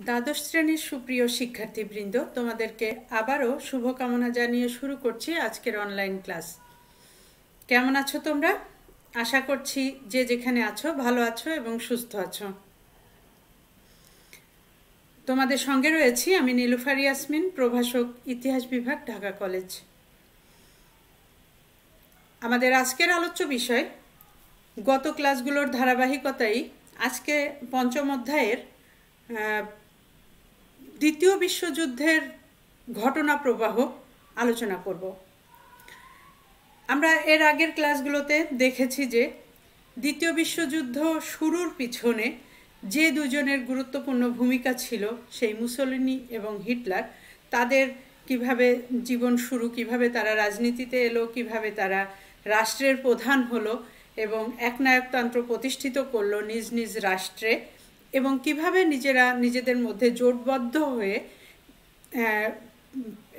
দ্বাদশ শ্রেণীর সুপ্রিয় শিক্ষার্থীবৃন্দ, তোমাদেরকে আবারও শুভকামনা জানিয়ে শুরু করছি আজকের অনলাইন ক্লাস। কেমন আছো তোমরা? আশা করছি যে যেখানে আছো ভালো আছো এবং সুস্থ আছো। তোমাদের সঙ্গে রয়েছি আমি নীলুফার ইয়াসমিন, প্রভাষক, ইতিহাস বিভাগ, ঢাকা কলেজ। আমাদের আজকের আলোচ্য বিষয় গত ক্লাসগুলোর ধারাবাহিকতাই আজকে পঞ্চম অধ্যায়ের দ্বিতীয় বিশ্বযুদ্ধের ঘটনা প্রবাহ আলোচনা করব। আমরা এর আগের ক্লাসগুলোতে দেখেছি যে দ্বিতীয় বিশ্বযুদ্ধ শুরুর পিছনে যে দুজনের গুরুত্বপূর্ণ ভূমিকা ছিল, সেই মুসোলিনি এবং হিটলার, তাদের কিভাবে জীবন শুরু, কিভাবে তারা রাজনীতিতে এলো, কিভাবে তারা রাষ্ট্রের প্রধান হলো এবং একনায়কতন্ত্র প্রতিষ্ঠিত করলো নিজ নিজ রাষ্ট্রে, এবং কিভাবে নিজেদের মধ্যে জোটবদ্ধ হয়ে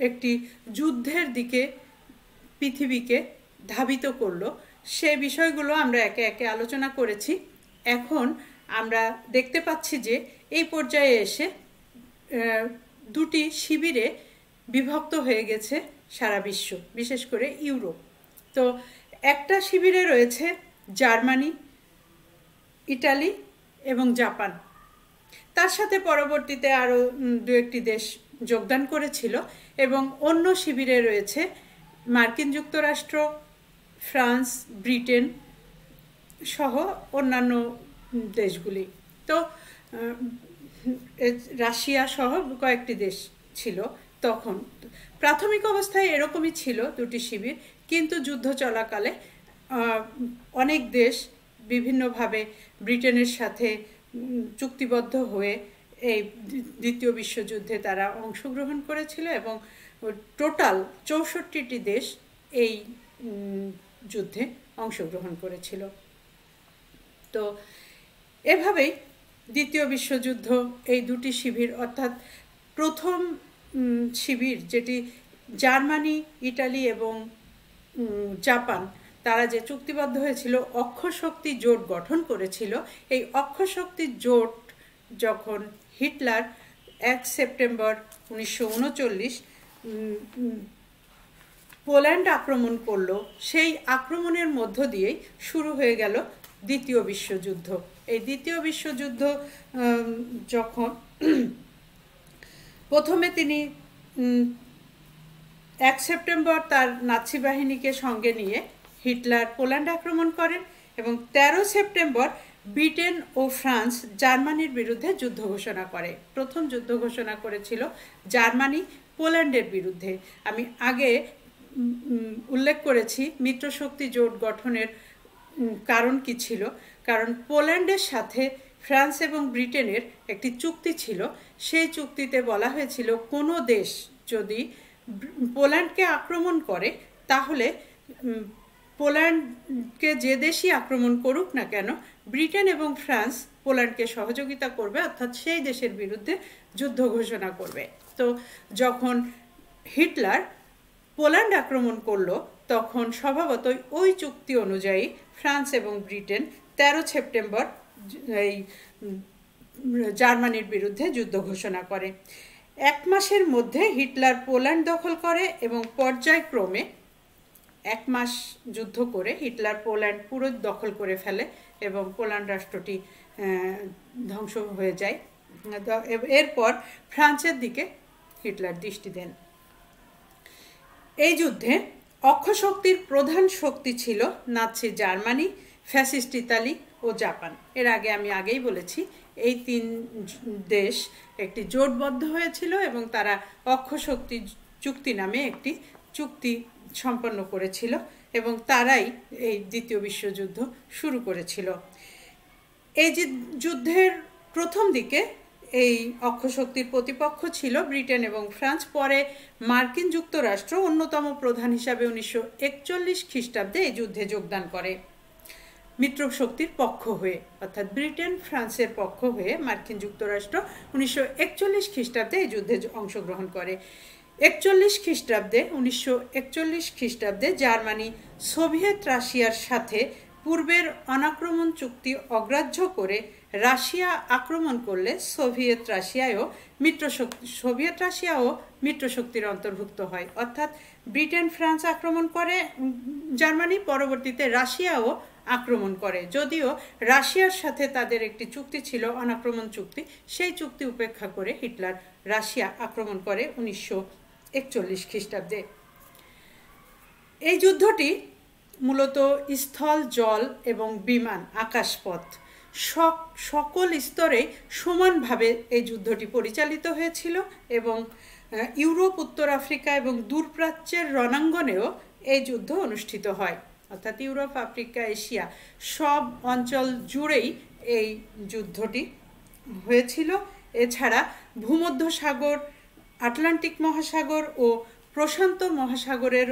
একটি যুদ্ধের দিকে পৃথিবীকে ধাবিত করলো, সে বিষয়গুলো আমরা একে একে আলোচনা করেছি। এখন আমরা দেখতে পাচ্ছি যে এই পর্যায়ে এসে দুটি শিবিরে বিভক্ত হয়ে গেছে সারা বিশ্ব, বিশেষ করে ইউরোপ। তো একটা শিবিরে রয়েছে জার্মানি, ইটালি এবং জাপান। তার সাথে পরবর্তীতে আরও দু একটি দেশ যোগদান করেছিল, এবং অন্য শিবিরে রয়েছে মার্কিন যুক্তরাষ্ট্র, ফ্রান্স, ব্রিটেন সহ অন্যান্য দেশগুলি। তো রাশিয়া সহ কয়েকটি দেশ ছিল তখন। প্রাথমিক অবস্থায় এরকমই ছিল দুটি শিবির, কিন্তু যুদ্ধ চলাকালে অনেক দেশ বিভিন্নভাবে ব্রিটেনের সাথে চুক্তিবদ্ধ হয়ে এই দ্বিতীয় বিশ্বযুদ্ধে তারা অংশগ্রহণ করেছিল, এবং টোটাল 64টি দেশ এই যুদ্ধে অংশগ্রহণ করেছিল। তো এভাবেই দ্বিতীয় বিশ্বযুদ্ধ এই দুটি শিবির, অর্থাৎ প্রথম শিবির যেটি জার্মানি, ইটালি এবং জাপান, তারা যে চুক্তিবদ্ধ হয়েছিল, অক্ষশক্তি জোট গঠন করেছিল। এই অক্ষশক্তি জোট যখন হিটলার 1 সেপ্টেম্বর 1939 পোল্যান্ড আক্রমণ করলো, সেই আক্রমণের মধ্য দিয়েই শুরু হয়ে গেল দ্বিতীয় বিশ্বযুদ্ধ। এই দ্বিতীয় বিশ্বযুদ্ধ যখন প্রথমে তিনি 1 সেপ্টেম্বর তার নাৎসি বাহিনীকে সঙ্গে নিয়ে হিটলার পোল্যান্ড আক্রমণ করেন, এবং 13 সেপ্টেম্বর ব্রিটেন ও ফ্রান্স জার্মানির বিরুদ্ধে যুদ্ধ ঘোষণা করে। প্রথম যুদ্ধ ঘোষণা করেছিল জার্মানি পোল্যান্ডের বিরুদ্ধে। আমি আগে উল্লেখ করেছি মিত্রশক্তি জোট গঠনের কারণ কি ছিল। কারণ পোল্যান্ডের সাথে ফ্রান্স এবং ব্রিটেনের একটি চুক্তি ছিল। সেই চুক্তিতে বলা হয়েছিল কোনো দেশ যদি পোল্যান্ডকে আক্রমণ করে, তাহলে পোল্যান্ডকে যে দেশই আক্রমণ করুক না কেন, ব্রিটেন এবং ফ্রান্স পোল্যান্ডকে সহযোগিতা করবে, অর্থাৎ সেই দেশের বিরুদ্ধে যুদ্ধ ঘোষণা করবে। তো যখন হিটলার পোল্যান্ড আক্রমণ করলো, তখন স্বভাবতই ওই চুক্তি অনুযায়ী ফ্রান্স এবং ব্রিটেন 13 সেপ্টেম্বর এই জার্মানির বিরুদ্ধে যুদ্ধ ঘোষণা করে। 1 মাসের মধ্যে হিটলার পোল্যান্ড দখল করে, এবং পর্যায়ক্রমে 1 মাস যুদ্ধ করে হিটলার পোল্যান্ড পুরো দখল করে ফেলে, এবং পোল্যান্ড রাষ্ট্রটি ধ্বংস হয়ে যায়। এরপর ফ্রান্সের দিকে হিটলার দৃষ্টি দেন। এই যুদ্ধে অক্ষশক্তির প্রধান শক্তি ছিল নাৎসি জার্মানি, ফ্যাসিস্ট ইতালি ও জাপান। এর আগে আমি আগেই বলেছি এই 3 দেশ একটি জোটবদ্ধ হয়েছিল, এবং তারা অক্ষশক্তি চুক্তি নামে একটি চুক্তি সম্পন্ন করেছিল, এবং তারাই এই দ্বিতীয় বিশ্বযুদ্ধ শুরু করেছিল। এই যে যুদ্ধের প্রথম দিকে এই অক্ষশক্তির প্রতিপক্ষ ছিল ব্রিটেন এবং ফ্রান্স। পরে মার্কিন যুক্তরাষ্ট্র অন্যতম প্রধান হিসাবে 1941 খ্রিস্টাব্দে এই যুদ্ধে যোগদান করে মিত্রশক্তির পক্ষ হয়ে, অর্থাৎ ব্রিটেন ফ্রান্সের পক্ষ হয়ে মার্কিন যুক্তরাষ্ট্র 1941 খ্রিস্টাব্দে এই যুদ্ধে অংশগ্রহণ করে। 1941 খ্রিস্টাব্দে জার্মানি সোভিয়েত রাশিয়ার সাথে পূর্বের অনাক্রমণ চুক্তি অগ্রাহ্য করে রাশিয়া আক্রমণ করলে সোভিয়েত রাশিয়াও মিত্রশক্তির অন্তর্ভুক্ত হয়। অর্থাৎ ব্রিটেন ফ্রান্স আক্রমণ করে জার্মানি, পরবর্তীতে রাশিয়াও আক্রমণ করে। যদিও রাশিয়ার সাথে তাদের একটি চুক্তি ছিল, অনাক্রমণ চুক্তি, সেই চুক্তি উপেক্ষা করে হিটলার রাশিয়া আক্রমণ করে 1941 খ্রিস্টাব্দে। এই যুদ্ধটি মূলত স্থল, জল এবং বিমান, আকাশপথ সকল স্তরে সমানভাবে এই যুদ্ধটি পরিচালিত হয়েছিল এবং ইউরোপ, উত্তর আফ্রিকা এবং দূরপ্রাচ্যের রণাঙ্গনেও এই যুদ্ধ অনুষ্ঠিত হয়। অর্থাৎ ইউরোপ, আফ্রিকা, এশিয়া সব অঞ্চল জুড়েই এই যুদ্ধটি হয়েছিল। এছাড়া ভূমধ্যসাগর, আটলান্টিক মহাসাগর ও প্রশান্ত মহাসাগরের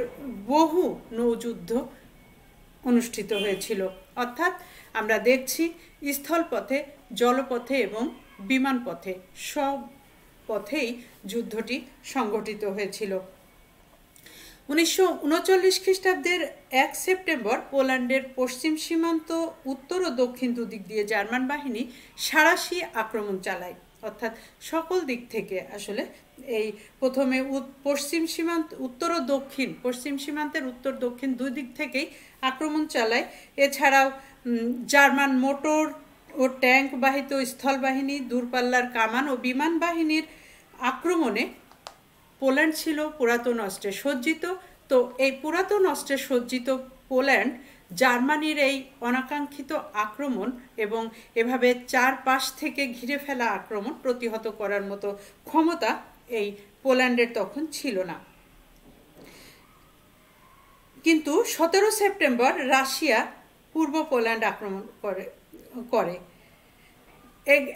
বহু নৌযুদ্ধ অনুষ্ঠিত হয়েছিল। অর্থাৎ আমরা দেখছি স্থলপথে, জলপথে এবং বিমানপথে সব পথেই যুদ্ধটি সংঘটিত হয়েছিল। 1939 খ্রিস্টাব্দের 1 সেপ্টেম্বর পোল্যান্ডের পশ্চিম সীমান্ত উত্তর ও দক্ষিণ দুদিক দিয়ে জার্মান বাহিনী সাঁড়াশি আক্রমণ চালায়। অর্থাৎ সকল দিক থেকে আসলে এই প্রথমে পশ্চিম সীমান্তের উত্তর দক্ষিণ দুই দিক থেকেই আক্রমণ চালায়। এছাড়াও জার্মান মোটর ও ট্যাঙ্ক বাহিত স্থলবাহিনী, দূরপাল্লার কামান ও বিমান বাহিনীর আক্রমণে পোল্যান্ড ছিল পুরাতন অস্ত্রে সজ্জিত। তো এই পুরাতন অস্ত্রে সজ্জিত পোল্যান্ড জার্মানির এই অনাকাঙ্ক্ষিত আক্রমণ এবং এভাবে চারপাশ থেকে ঘিরে ফেলা আক্রমণ প্রতিহত করার মতো ক্ষমতা এই পোল্যান্ডের তখন ছিল না। কিন্তু 17 সেপ্টেম্বর রাশিয়া পূর্ব পোল্যান্ড আক্রমণ করে।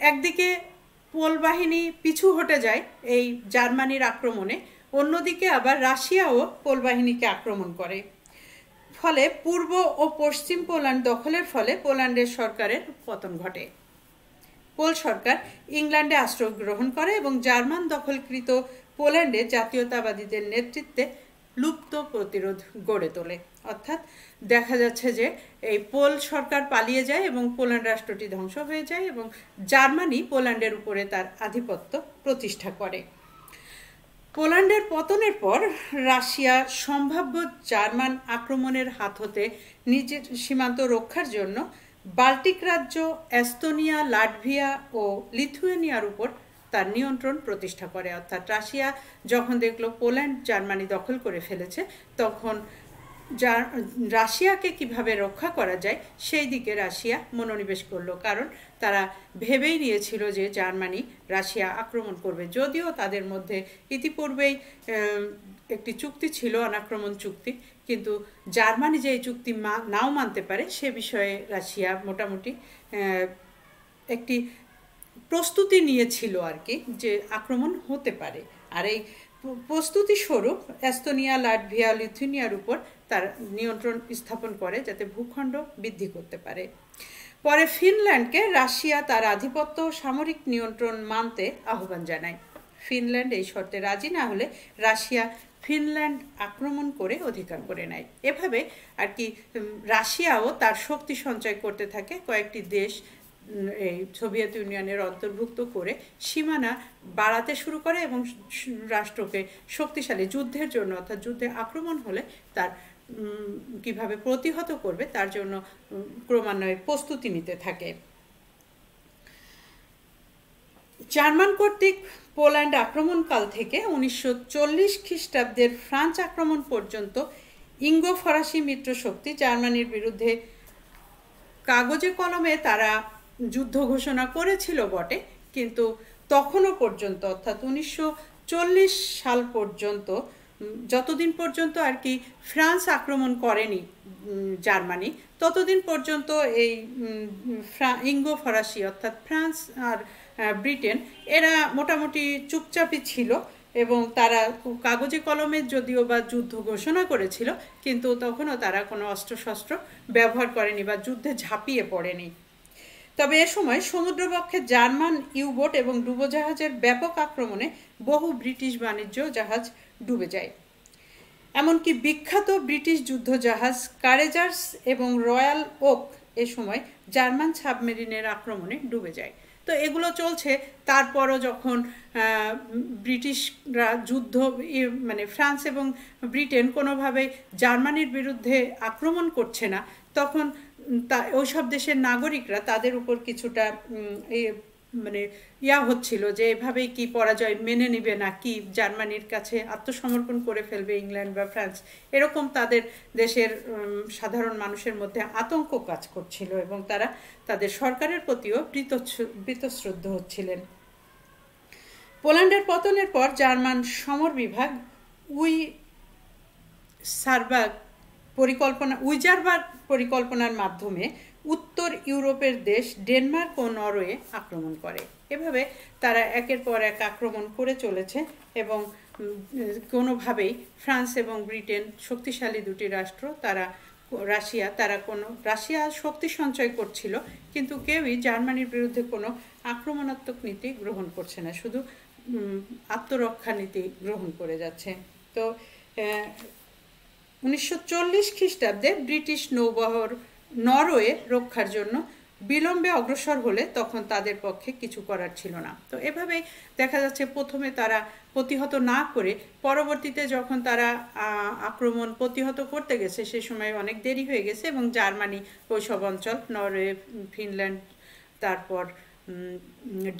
একদিকে পোল বাহিনী পিছু হটে যায় এই জার্মানির আক্রমণে, অন্যদিকে আবার রাশিয়াও পোল বাহিনীকে আক্রমণ করে। ফলে পূর্ব ও পশ্চিম পোল্যান্ড দখলের ফলে পোল্যান্ডের সরকারের পতন ঘটে। পোল সরকার ইংল্যান্ডে আশ্রয় গ্রহণ করে এবং জার্মান দখলকৃত পোল্যান্ডে জাতীয়তাবাদীদের নেতৃত্বে লুপ্ত প্রতিরোধ গড়ে তোলে। অর্থাৎ দেখা যাচ্ছে যে এই পোল সরকার পালিয়ে যায় এবং পোল্যান্ড রাষ্ট্রটি ধ্বংস হয়ে যায় এবং জার্মানি পোল্যান্ডের উপরে তার আধিপত্য প্রতিষ্ঠা করে। পোল্যান্ডের পতনের পর রাশিয়া সম্ভাব্য জার্মান আক্রমণের হাত হতে নিজের সীমান্ত রক্ষার জন্য বাল্টিক রাজ্য, এস্তোনিয়া, লাটভিয়া ও লিথুয়েনিয়ার উপর তার নিয়ন্ত্রণ প্রতিষ্ঠা করে। অর্থাৎ রাশিয়া যখন দেখলো পোল্যান্ড জার্মানি দখল করে ফেলেছে, তখন রাশিয়াকে কিভাবে রক্ষা করা যায় সেই দিকে রাশিয়া মনোনিবেশ করলো। কারণ তারা ভেবেই নিয়েছিল যে জার্মানি রাশিয়া আক্রমণ করবে। যদিও তাদের মধ্যে ইতিপূর্বেই একটি চুক্তি ছিল, অনাক্রমণ চুক্তি, কিন্তু জার্মানি যে এই চুক্তি নাও মানতে পারে সে বিষয়ে রাশিয়া মোটামুটি একটি প্রস্তুতি নিয়েছিল আর কি, যে আক্রমণ হতে পারে। আর এই প্রস্তুতি স্বরূপ এস্তোনিয়া, লাটভিয়া, লিথুয়েনিয়ার উপর তার নিয়ন্ত্রণ স্থাপন করে যাতে ভূখণ্ড বৃদ্ধি করতে পারে। পরে ফিনল্যান্ডকে রাশিয়া তার আধিপত্য সামরিক নিয়ন্ত্রণ মানতে আহ্বান জানায়। ফিনল্যান্ড এই শর্তে রাজি না হলে রাশিয়া ফিনল্যান্ড আক্রমণ করে অধিকার করে নেয়। এভাবে আর কি রাশিয়াও তার শক্তি সঞ্চয় করতে থাকে, কয়েকটি দেশ এই সোভিয়েত ইউনিয়নের অন্তর্ভুক্ত করে সীমানা বাড়াতে শুরু করে এবং রাষ্ট্রকে শক্তিশালী যুদ্ধের জন্য, অর্থাৎ যুদ্ধে আক্রমণ হলে তার কিভাবে প্রতিহত করবে তার জন্য ক্রমান্বয়ে প্রস্তুতি নিতে থাকে। জার্মান কর্তৃক পোল্যান্ড আক্রমণকাল থেকে 1940 খ্রিস্টাব্দের ফ্রান্স আক্রমণ পর্যন্ত ইঙ্গো ফরাসি মিত্র শক্তি জার্মানির বিরুদ্ধে কাগজে কলমে তারা যুদ্ধ ঘোষণা করেছিল বটে, কিন্তু তখনও পর্যন্ত অর্থাৎ 1940 সাল পর্যন্ত, যতদিন পর্যন্ত আর কি ফ্রান্স আক্রমণ করেনি জার্মানি, ততদিন পর্যন্ত এই ইঙ্গো ফরাসি অর্থাৎ ফ্রান্স আর ব্রিটেন এরা মোটামুটি চুপচাপই ছিল এবং তারা কাগজে কলমে যদিও বা যুদ্ধ ঘোষণা করেছিল, কিন্তু তখনও তারা কোনো অস্ত্রশস্ত্র ব্যবহার করেনি বা যুদ্ধে ঝাঁপিয়ে পড়েনি। তবে এ সময় সমুদ্রবক্ষে জার্মান ইউবোট এবং ডুবোজাহাজের ব্যাপক আক্রমণে বহু ব্রিটিশ বাণিজ্য জাহাজ ডুবে যায়। এমনকি বিখ্যাত ব্রিটিশ যুদ্ধজাহাজ কারেজার্স এবং রয়্যাল ওক এ সময় জার্মান সাবমেরিনের আক্রমণে ডুবে যায়। তো এগুলো চলছে। তারপরও যখন ব্রিটিশরা যুদ্ধ, মানে ফ্রান্স এবং ব্রিটেন কোনোভাবে জার্মানির বিরুদ্ধে আক্রমণ করছে না, তখন ওইসব দেশের নাগরিকরা তাদের উপর কিছুটা মানে হচ্ছিল যে এভাবেই কি পরাজয় মেনে নিবে, না কি জার্মানির কাছে আত্মসমর্পণ করে ফেলবে ইংল্যান্ড বা ফ্রান্স, এরকম তাদের দেশের সাধারণ মানুষের মধ্যে আতঙ্ক কাজ করছিল এবং তারা তাদের সরকারের প্রতিও বীতশ্রদ্ধ হচ্ছিলেন। পোল্যান্ডের পতনের পর জার্মান সমর বিভাগ উইজারবার্গ পরিকল্পনার মাধ্যমে উত্তর ইউরোপের দেশ ডেনমার্ক ও নরওয়ে আক্রমণ করে। এভাবে তারা একের পর এক আক্রমণ করে চলেছে এবং কোনোভাবেই ফ্রান্স এবং ব্রিটেন শক্তিশালী দুটি রাষ্ট্র, রাশিয়া শক্তি সঞ্চয় করছিল, কিন্তু কেউই জার্মানির বিরুদ্ধে কোনো আক্রমণাত্মক নীতি গ্রহণ করছে না, শুধু আত্মরক্ষা নীতি গ্রহণ করে যাচ্ছে। তো 1940 খ্রিস্টাব্দে ব্রিটিশ নৌবহর নরওয়ে রক্ষার জন্য বিলম্বে অগ্রসর হলে তখন তাদের পক্ষে কিছু করার ছিল না। তো এভাবেই দেখা যাচ্ছে প্রথমে তারা প্রতিহত না করে পরবর্তীতে যখন তারা আক্রমণ প্রতিহত করতে গেছে সে সময় অনেক দেরি হয়ে গেছে এবং জার্মানি ওইসব অঞ্চল, নরওয়ে, ফিনল্যান্ড, তারপর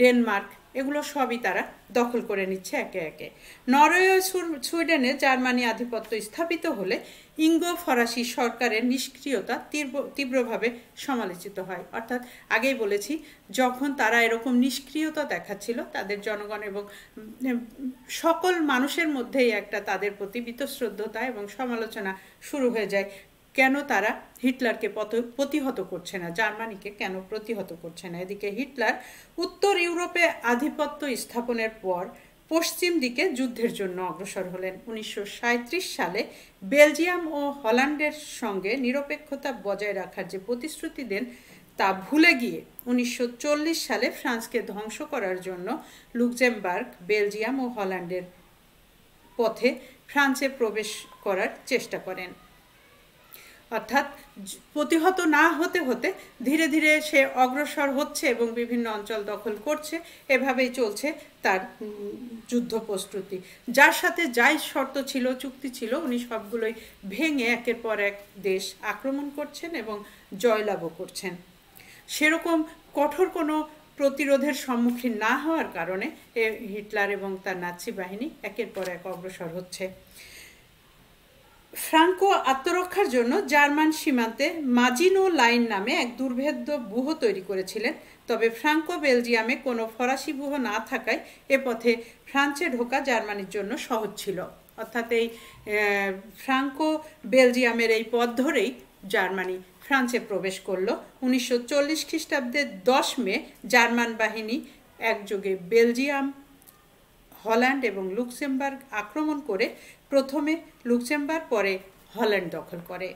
ডেনমার্ক, এগুলো সবই তারা দখল করে নিচ্ছে একে একে। নরওয়ে ও সুইডেনে জার্মানি আধিপত্য স্থাপিত হলে ইঙ্গো ফরাসি সরকারের নিষ্ক্রিয়তা তীব্রভাবে সমালোচিত হয়। অর্থাৎ আগেই বলেছি, যখন তারা এরকম নিষ্ক্রিয়তা দেখাচ্ছিল, তাদের জনগণ এবং সকল মানুষের মধ্যেই একটা তাদের প্রতি বীতশ্রদ্ধতা এবং সমালোচনা শুরু হয়ে যায়। কেন তারা হিটলারকে প্রতিহত করছে না, জার্মানিকে কেন প্রতিহত করছে না। এদিকে হিটলার উত্তর ইউরোপে আধিপত্য স্থাপনের পর পশ্চিম দিকে যুদ্ধের জন্য অগ্রসর হলেন। 1937 সালে বেলজিয়াম ও হল্যান্ডের সঙ্গে নিরপেক্ষতা বজায় রাখার যে প্রতিশ্রুতি দেন তা ভুলে গিয়ে 1940 সালে ফ্রান্সকে ধ্বংস করার জন্য লুক্সেমবার্গ, বেলজিয়াম ও হল্যান্ডের পথে ফ্রান্সে প্রবেশ করার চেষ্টা করেন। অর্থাৎ প্রতিহত না হতে হতে ধীরে ধীরে সে অগ্রসর হচ্ছে এবং বিভিন্ন অঞ্চল দখল করছে। এভাবেই চলছে তার যুদ্ধ প্রস্তুতি। যার সাথে যাই শর্ত ছিল, চুক্তি ছিল, উনি সবগুলোই ভেঙে একের পর এক দেশ আক্রমণ করছেন এবং জয়লাভও করছেন। সেরকম কঠোর কোনো প্রতিরোধের সম্মুখীন না হওয়ার কারণে হিটলার এবং তার নাৎসি বাহিনী একের পর এক অগ্রসর হচ্ছে। ফ্রাঙ্কো আত্মরক্ষার জন্য জার্মান সীমান্তে মাজিনো লাইন নামে এক দুর্ভেদ্য ব্যূহ তৈরি করেছিলেন। তবে ফ্রাঙ্কো বেলজিয়ামে কোনো ফরাসি ব্যূহ না থাকায় এ পথে ফ্রান্সে ঢোকা জার্মানির জন্য সহজ ছিল। অর্থাৎ এই ফ্রাঙ্কো বেলজিয়ামের এই পথ ধরেই জার্মানি ফ্রান্সে প্রবেশ করল। 1940 খ্রিস্টাব্দের 10 মে জার্মান বাহিনী একযোগে বেলজিয়াম, হল্যান্ড এবং লুক্সেমবার্গ আক্রমণ করে প্রথমে লুক্সেমবার্গ, পরে হল্যান্ড দখল করে।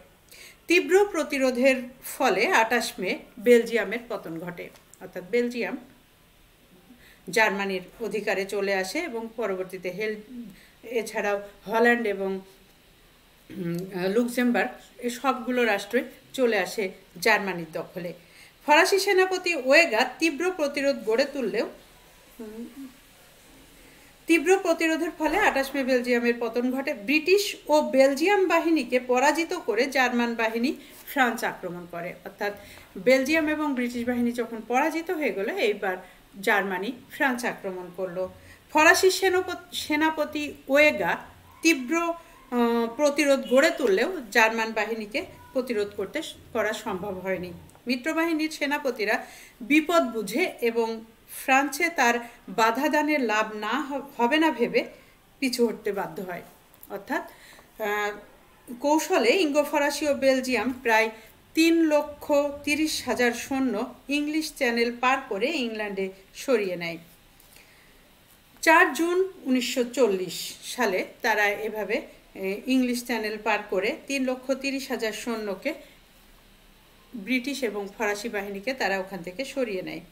তীব্র প্রতিরোধের ফলে 28 মে বেলজিয়ামের পতন ঘটে। অর্থাৎ বেলজিয়াম জার্মানির অধিকারে চলে আসে এবং পরবর্তীতে এছাড়াও হল্যান্ড এবং লুক্সেমবার্গ এই সবগুলো রাষ্ট্রই চলে আসে জার্মানির দখলে। ফরাসি সেনাপতি ওয়েগা তীব্র প্রতিরোধ গড়ে তুললেও তীব্র প্রতিরোধের ফলে 28 মে বেলজিয়ামের পতন ঘটে। ব্রিটিশ ও বেলজিয়াম বাহিনীকে পরাজিত করে জার্মান বাহিনী ফ্রান্স আক্রমণ করে। অর্থাৎ বেলজিয়াম এবং ব্রিটিশ বাহিনী যখন পরাজিত হয়ে গেল, এইবার জার্মানি ফ্রান্স আক্রমণ করলো। ফরাসি সেনাপতি ওয়েগা তীব্র প্রতিরোধ গড়ে তুললেও জার্মান বাহিনীকে প্রতিরোধ করা সম্ভব হয়নি। মিত্রবাহিনীর সেনাপতিরা বিপদ বুঝে এবং ফ্রান্সে তার বাধা দানের লাভ হবে না ভেবে পিছু হটতে বাধ্য হয়। অর্থাৎ কৌশলে ইঙ্গো ফরাসি ও বেলজিয়াম প্রায় 3,30,000 সৈন্য ইংলিশ চ্যানেল পার করে ইংল্যান্ডে সরিয়ে নেয়। 4 জুন 1940 সালে তারা এভাবে ইংলিশ চ্যানেল পার করে 3,30,000 সৈন্যকে, ব্রিটিশ এবং ফরাসি বাহিনীকে তারা ওখান থেকে সরিয়ে নেয়।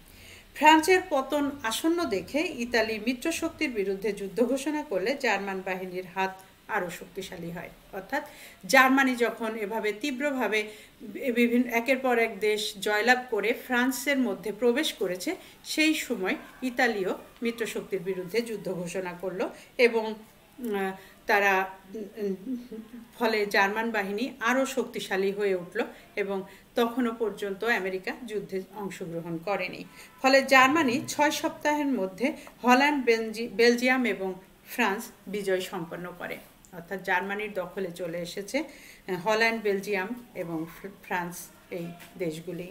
ফ্রান্সের পতন আসন্ন দেখে ইতালি মিত্রশক্তির বিরুদ্ধে যুদ্ধ ঘোষণা করলে জার্মান বাহিনীর হাত আরও শক্তিশালী হয়। অর্থাৎ জার্মানি যখন এভাবে তীব্রভাবে বিভিন্ন একের পর এক দেশ জয়লাভ করে ফ্রান্সের মধ্যে প্রবেশ করেছে, সেই সময় ইতালিও মিত্রশক্তির বিরুদ্ধে যুদ্ধ ঘোষণা করলো এবং তারা ফলে জার্মান বাহিনী আরও শক্তিশালী হয়ে উঠল এবং তখনও পর্যন্ত আমেরিকা যুদ্ধে অংশগ্রহণ করেনি। ফলে জার্মানি 6 সপ্তাহের মধ্যে হল্যান্ড, বেলজিয়াম এবং ফ্রান্স বিজয় সম্পন্ন করে। অর্থাৎ জার্মানির দখলে চলে এসেছে হল্যান্ড, বেলজিয়াম এবং ফ্রান্স, এই দেশগুলি।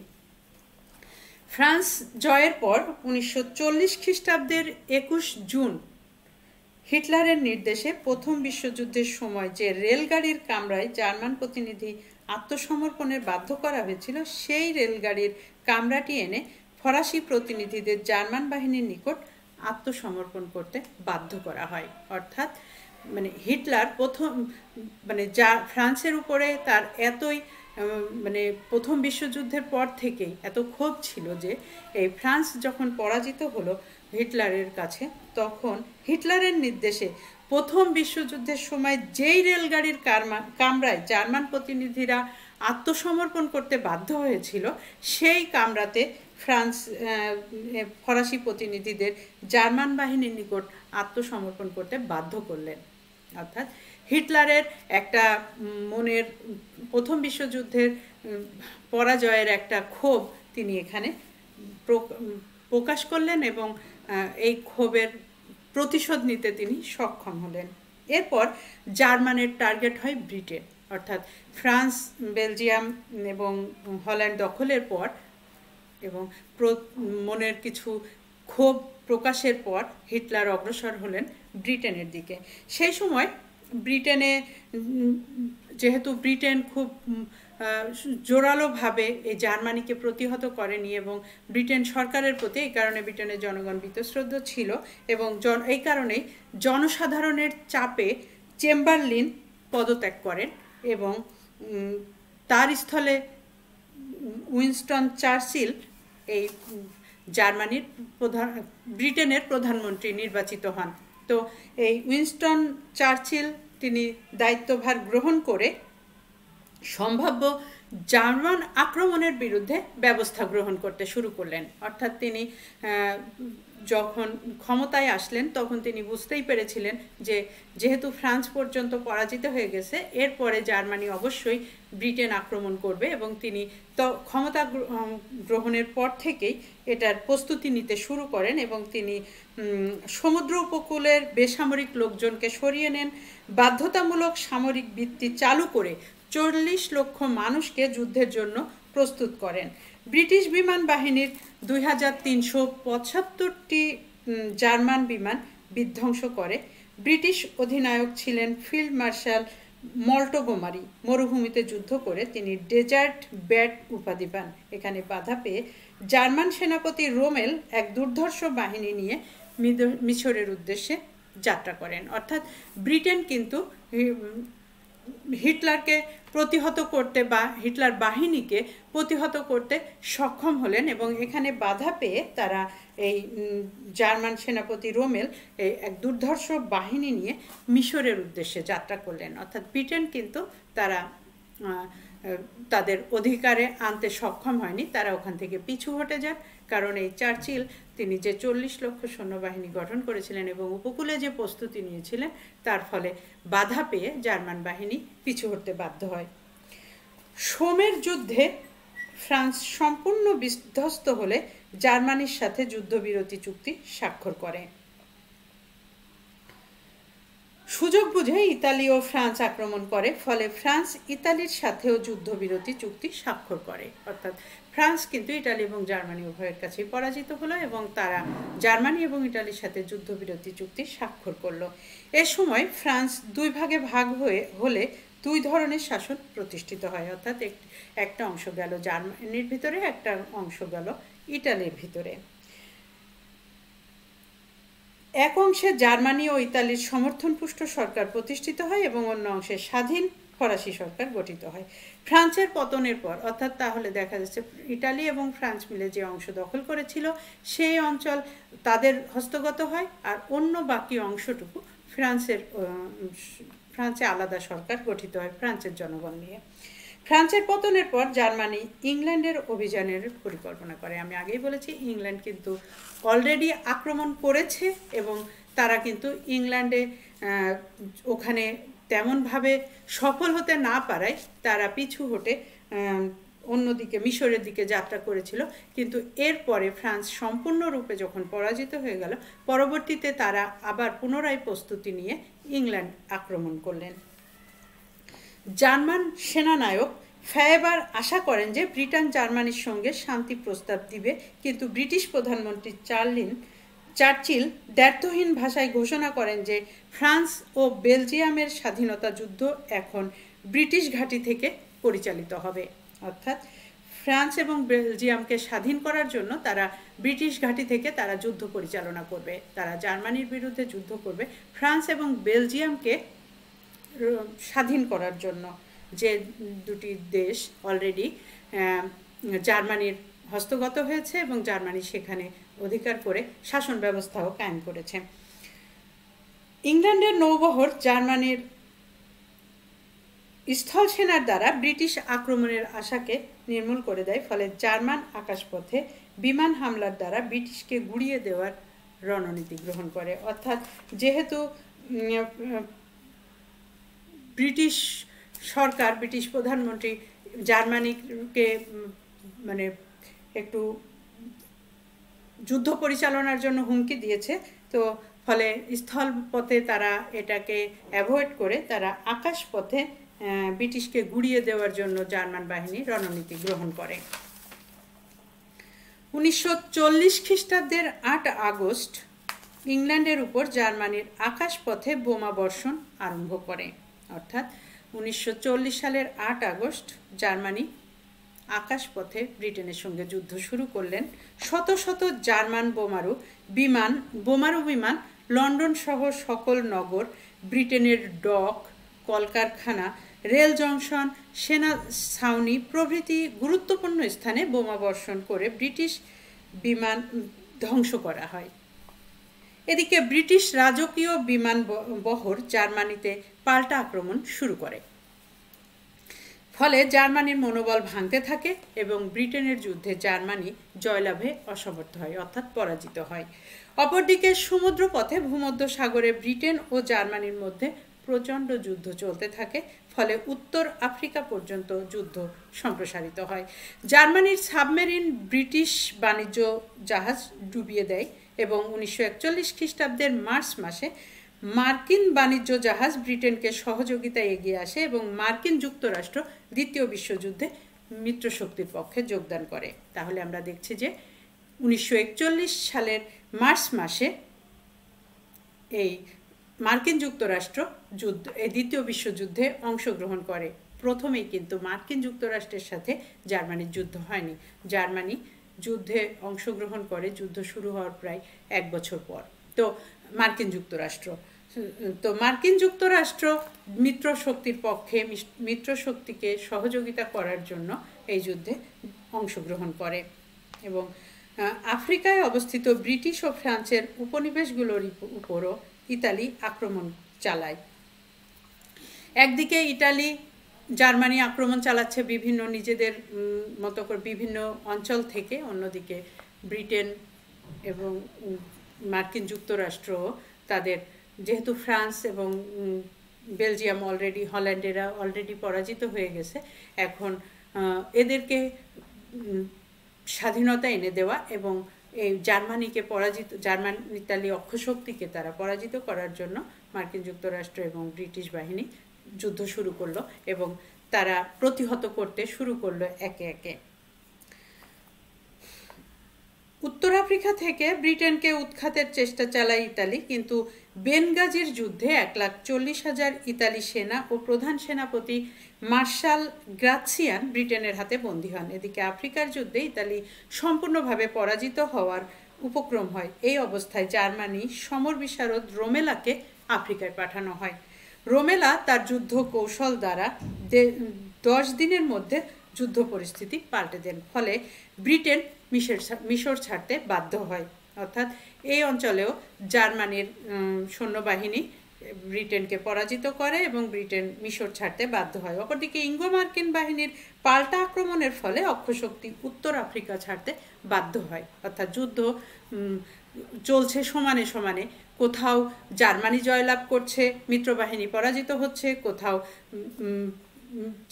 ফ্রান্স জয়ের পর 1940 খ্রিস্টাব্দের 21 জুন হিটলারের নির্দেশে প্রথম বিশ্বযুদ্ধের সময় যে রেলগাড়ির কামরায় জার্মান প্রতিনিধি আত্মসমর্পণের বাধ্য করা হয়েছিল, সেই রেলগাড়ির কামরাটি এনে ফরাসি প্রতিনিধিদের জার্মান বাহিনীর নিকট আত্মসমর্পণ করতে বাধ্য করা হয়। অর্থাৎ হিটলার প্রথম ফ্রান্সের উপরে তার এতই প্রথম বিশ্বযুদ্ধের পর থেকেই এত ক্ষোভ ছিল যে এই ফ্রান্স যখন পরাজিত হলো হিটলারের কাছে, তখন হিটলারের নির্দেশে প্রথম বিশ্বযুদ্ধের সময় যেই রেলগাড়ির কামরায় জার্মান প্রতিনিধিরা আত্মসমর্পণ করতে বাধ্য হয়েছিল, সেই কামরাতে ফরাসি প্রতিনিধিদের জার্মান বাহিনীর নিকট আত্মসমর্পণ করতে বাধ্য করলেন। অর্থাৎ হিটলারের একটা মনের প্রথম বিশ্বযুদ্ধের পরাজয়ের একটা ক্ষোভ তিনি এখানে প্রকাশ করলেন এবং এই ক্ষোভের প্রতিশোধ নিতে তিনি সক্ষম হলেন। এরপর জার্মানের টার্গেট হয় ব্রিটেন। অর্থাৎ ফ্রান্স, বেলজিয়াম এবং হল্যান্ড দখলের পর এবং মনের কিছু ক্ষোভ প্রকাশের পর হিটলার অগ্রসর হলেন ব্রিটেনের দিকে। সেই সময় ব্রিটেনে, যেহেতু ব্রিটেন খুব জোরালোভাবে এই জার্মানিকে প্রতিহত করেনি এবং ব্রিটেন সরকারের প্রতি এই কারণে ব্রিটেনের জনগণ বীতশ্রদ্ধ ছিল এবং এই কারণেই জনসাধারণের চাপে চেম্বারলিন পদত্যাগ করেন এবং তার স্থলে উইনস্টন চার্চিল এই ব্রিটেনের প্রধানমন্ত্রী নির্বাচিত হন। তো এই উইনস্টন চার্চিল তিনি দায়িত্বভার গ্রহণ করে সম্ভাব্য জার্মান আক্রমণের বিরুদ্ধে ব্যবস্থা গ্রহণ করতে শুরু করলেন। অর্থাৎ তিনি যখন ক্ষমতায় আসলেন তখন তিনি বুঝতেই পেরেছিলেন যে যেহেতু ফ্রান্স পর্যন্ত পরাজিত হয়ে গেছে, এরপরে জার্মানি অবশ্যই ব্রিটেন আক্রমণ করবে এবং তিনি ক্ষমতা গ্রহণের পর থেকেই এটার প্রস্তুতি নিতে শুরু করেন এবং তিনি সমুদ্র উপকূলের বেসামরিক লোকজনকে সরিয়ে নেন, বাধ্যতামূলক সামরিক বৃত্তি চালু করে 40 লক্ষ মানুষকে যুদ্ধের জন্য প্রস্তুত করেন। ব্রিটিশ বিমান বাহিনীর 2375টি জার্মান বিমান বিধ্বংস করে। ব্রিটিশ অধিনায়ক ছিলেন ফিল্ড মার্শাল মল্টগোমারি। মরুভূমিতে যুদ্ধ করে তিনি ডেজার্ট ব্যাট উপাধি পান। এখানে বাধা পেয়ে জার্মান সেনাপতি রোমেল এক দুর্ধর্ষ বাহিনী নিয়ে মিশরের উদ্দেশ্যে যাত্রা করেন। অর্থাৎ ব্রিটেন কিন্তু হিটলারকে প্রতিহত করতে বা হিটলার বাহিনীকে প্রতিহত করতে সক্ষম হলেন এবং এখানে বাধা পেয়ে তারা এই জার্মান সেনাপতি রোমেল এক দুর্ধর্ষ বাহিনী নিয়ে মিশরের উদ্দেশ্যে যাত্রা করলেন। অর্থাৎ ব্রিটেন কিন্তু তাদের অধিকারে আনতে সক্ষম হয়নি, তারা ওখান থেকে পিছু হটে যান। কারণ এই চার্চিল তিনি যে 40 লক্ষ সৈন্যবাহিনী গঠন করেছিলেন এবং উপকূলে যে প্রস্তুতি নিয়েছিলেন, তার ফলে বাধা পেয়ে জার্মান বাহিনী পিছু হটতে বাধ্য হয়। সোমের যুদ্ধে ফ্রান্স সম্পূর্ণ বিধ্বস্ত হলে জার্মানির সাথে যুদ্ধবিরতি চুক্তি স্বাক্ষর করে। সুযোগ বুঝে ইতালি ও ফ্রান্স আক্রমণ করে, ফলে ফ্রান্স ইতালির সাথেও যুদ্ধবিরতি চুক্তি স্বাক্ষর করে। অর্থাৎ ফ্রান্স কিন্তু ইতালি এবং জার্মানি উভয়ের কাছেই পরাজিত হলো এবং তারা জার্মানি এবং ইতালির সাথে যুদ্ধবিরতি চুক্তি স্বাক্ষর করলো। এ সময় ফ্রান্স দুই ভাগে ভাগ হলে দুই ধরনের শাসন প্রতিষ্ঠিত হয়। অর্থাৎ একটা অংশ গেল জার্মানির ভিতরে, একটা অংশ গেল ইতালির ভিতরে। এক অংশে জার্মানি ও ইতালির সমর্থনপুষ্ট সরকার প্রতিষ্ঠিত হয় এবং অন্য অংশে স্বাধীন ফরাসি সরকার গঠিত হয়। ফ্রান্সের পতনের পর, অর্থাৎ তাহলে দেখা যাচ্ছে ইতালি এবং ফ্রান্স মিলে যে অংশ দখল করেছিল সেই অঞ্চল তাদের হস্তগত হয় আর অন্য বাকি অংশটুকু ফ্রান্সে আলাদা সরকার গঠিত হয় ফ্রান্সের জনগণ নিয়ে। ফ্রান্সের পতনের পর জার্মানি ইংল্যান্ডের অভিযানের পরিকল্পনা করে। আমি আগেই বলেছি ইংল্যান্ড কিন্তু অলরেডি আক্রমণ করেছে এবং তারা কিন্তু ইংল্যান্ডে ওখানে তেমনভাবে সফল হতে না পারায় তারা পিছু হটে অন্যদিকে মিশরের দিকে যাত্রা করেছিল। কিন্তু এরপরে ফ্রান্স সম্পূর্ণরূপে যখন পরাজিত হয়ে গেল, পরবর্তীতে তারা আবার পুনরায় প্রস্তুতি নিয়ে ইংল্যান্ড আক্রমণ করলেন। জার্মান সেনানায়ক ফ্যায়েবার আশা করেন যে ব্রিটেন জার্মানির সঙ্গে শান্তি প্রস্তাব দিবে, কিন্তু ব্রিটিশ প্রধানমন্ত্রী চার্চিল দ্ব্যর্থহীন ভাষায় ঘোষণা করেন যে ফ্রান্স ও বেলজিয়ামের স্বাধীনতা যুদ্ধ এখন ব্রিটিশ ঘাঁটি থেকে পরিচালিত হবে। অর্থাৎ ফ্রান্স এবং বেলজিয়ামকে স্বাধীন করার জন্য তারা ব্রিটিশ ঘাঁটি থেকে তারা যুদ্ধ পরিচালনা করবে, তারা জার্মানির বিরুদ্ধে যুদ্ধ করবে ফ্রান্স এবং বেলজিয়ামকে স্বাধীন করার জন্য, যে দুটি দেশ অলরেডি জার্মানির হস্তগত হয়েছে এবং জার্মানি সেখানে অধিকার করে শাসন ব্যবস্থাও কায়েম করেছে। ইংল্যান্ডের নৌবহর জার্মানির স্থল সেনার দ্বারা ব্রিটিশ আক্রমণের আশাকে নির্মূল করে দেয়, ফলে জার্মান আকাশপথে বিমান হামলার দ্বারা ব্রিটিশকে গুড়িয়ে দেওয়ার রণনীতি গ্রহণ করে। অর্থাৎ যেহেতু ব্রিটিশ সরকার, ব্রিটিশ প্রধানমন্ত্রী জার্মানিকে মানে একটু যুদ্ধ পরিচালনার জন্য হুমকি দিয়েছে, তো ফলে স্থলপথে তারা এটাকে অ্যাভয়েড করে তারা আকাশপথে ব্রিটিশকে গুড়িয়ে দেওয়ার জন্য জার্মান বাহিনী রণনীতি গ্রহণ করে। 1940 খ্রিস্টাব্দের 8 আগস্ট ইংল্যান্ডের উপর জার্মানির আকাশপথে বোমা বর্ষণ আরম্ভ করে। অর্থাৎ 1940 সালের 8 আগস্ট জার্মানি আকাশপথে ব্রিটেনের সঙ্গে যুদ্ধ শুরু করলেন। শত শত জার্মান বোমারু বিমান লন্ডন সহ সকল নগর, ব্রিটেনের ডক, কলকারখানা, রেল জংশন, সেনা ছাউনি প্রভৃতি গুরুত্বপূর্ণ স্থানে বোমা বর্ষণ করে ব্রিটিশ বিমান ধ্বংস করা হয়। এদিকে ব্রিটিশ রাজকীয় বিমান বহর জার্মানিতে পাল্টা আক্রমণ শুরু করে, ফলে জার্মানির মনোবল ভাঙতে থাকে এবং ব্রিটেনের যুদ্ধে জার্মানি জয়লাভে অসমর্থ হয়, অর্থাৎ পরাজিত হয়। অপরদিকে সমুদ্রপথে ভূমধ্যসাগরে ব্রিটেন ও জার্মানির মধ্যে প্রচণ্ড যুদ্ধ চলতে থাকে, ফলে উত্তর আফ্রিকা পর্যন্ত যুদ্ধ সম্প্রসারিত হয়। জার্মানির সাবমেরিন ব্রিটিশ বাণিজ্য জাহাজ ডুবিয়ে দেয় এবং 1941 খ্রিস্টাব্দের মার্চ মাসে মার্কিন বাণিজ্য জাহাজ ব্রিটেনকে সহযোগিতায় এগিয়ে আসে এবং মার্কিন যুক্তরাষ্ট্র দ্বিতীয় বিশ্বযুদ্ধে মিত্রশক্তির পক্ষে যোগদান করে। তাহলে আমরা দেখছি যে 1941 সালের মার্চ মাসে এই মার্কিন যুক্তরাষ্ট্র এই দ্বিতীয় বিশ্বযুদ্ধে অংশগ্রহণ করে। প্রথমেই কিন্তু মার্কিন যুক্তরাষ্ট্রের সাথে জার্মানির যুদ্ধ হয়নি, জার্মানি যুদ্ধে অংশগ্রহণ করে যুদ্ধ শুরু হওয়ার প্রায় 1 বছর পর। তো মার্কিন যুক্তরাষ্ট্র মিত্রশক্তির পক্ষে মিত্রশক্তিকে সহযোগিতা করার জন্য এই যুদ্ধে অংশগ্রহণ করে এবং আফ্রিকায় অবস্থিত ব্রিটিশ ও ফ্রান্সের উপনিবেশগুলোর উপরও ইতালি আক্রমণ চালায়। একদিকে জার্মানি আক্রমণ চালাচ্ছে বিভিন্ন নিজেদের মতো করে বিভিন্ন অঞ্চল থেকে, অন্যদিকে ব্রিটেন এবং মার্কিন যুক্তরাষ্ট্র তাদের, যেহেতু ফ্রান্স এবং বেলজিয়াম হল্যান্ডেরা অলরেডি পরাজিত হয়ে গেছে, এখন এদেরকে স্বাধীনতা এনে দেওয়া এবং এই ইতালি অক্ষশক্তিকে তারা পরাজিত করার জন্য মার্কিন যুক্তরাষ্ট্র এবং ব্রিটিশ বাহিনী যুদ্ধ শুরু করলো এবং তারা প্রতিহত করতে শুরু করলো একে একে। উত্তর আফ্রিকা থেকে ব্রিটেনকে উৎখাতের চেষ্টা চালায় ইতালি, কিন্তু বেনগাজির যুদ্ধে 1,40,000 ইতালি সেনা ও প্রধান সেনাপতি মার্শাল গ্রাচিয়ান ব্রিটেনের হাতে বন্দী হন। এদিকে আফ্রিকার যুদ্ধে ইতালি সম্পূর্ণভাবে পরাজিত হওয়ার উপক্রম হয়। এই অবস্থায় জার্মানি সমর বিশারদ রোমেলাকে আফ্রিকায় পাঠানো হয়। রোমেলা তার যুদ্ধ কৌশল দ্বারা 10 দিনের মধ্যে যুদ্ধ পরিস্থিতি পাল্টে দেন, ফলে ব্রিটেন মিশর ছাড়তে বাধ্য হয়। অর্থাৎ এই অঞ্চলেও জার্মানির সৈন্যবাহিনী ব্রিটেনকে পরাজিত করে এবং ব্রিটেন মিশর ছাড়তে বাধ্য হয়। অপরদিকে ইঙ্গো মার্কিন বাহিনীর পাল্টা আক্রমণের ফলে অক্ষশক্তি উত্তর আফ্রিকা ছাড়তে বাধ্য হয়। অর্থাৎ যুদ্ধ চলছে সমানে সমানে, কোথাও জার্মানি জয়লাভ করছে, মিত্রবাহিনী পরাজিত হচ্ছে, কোথাও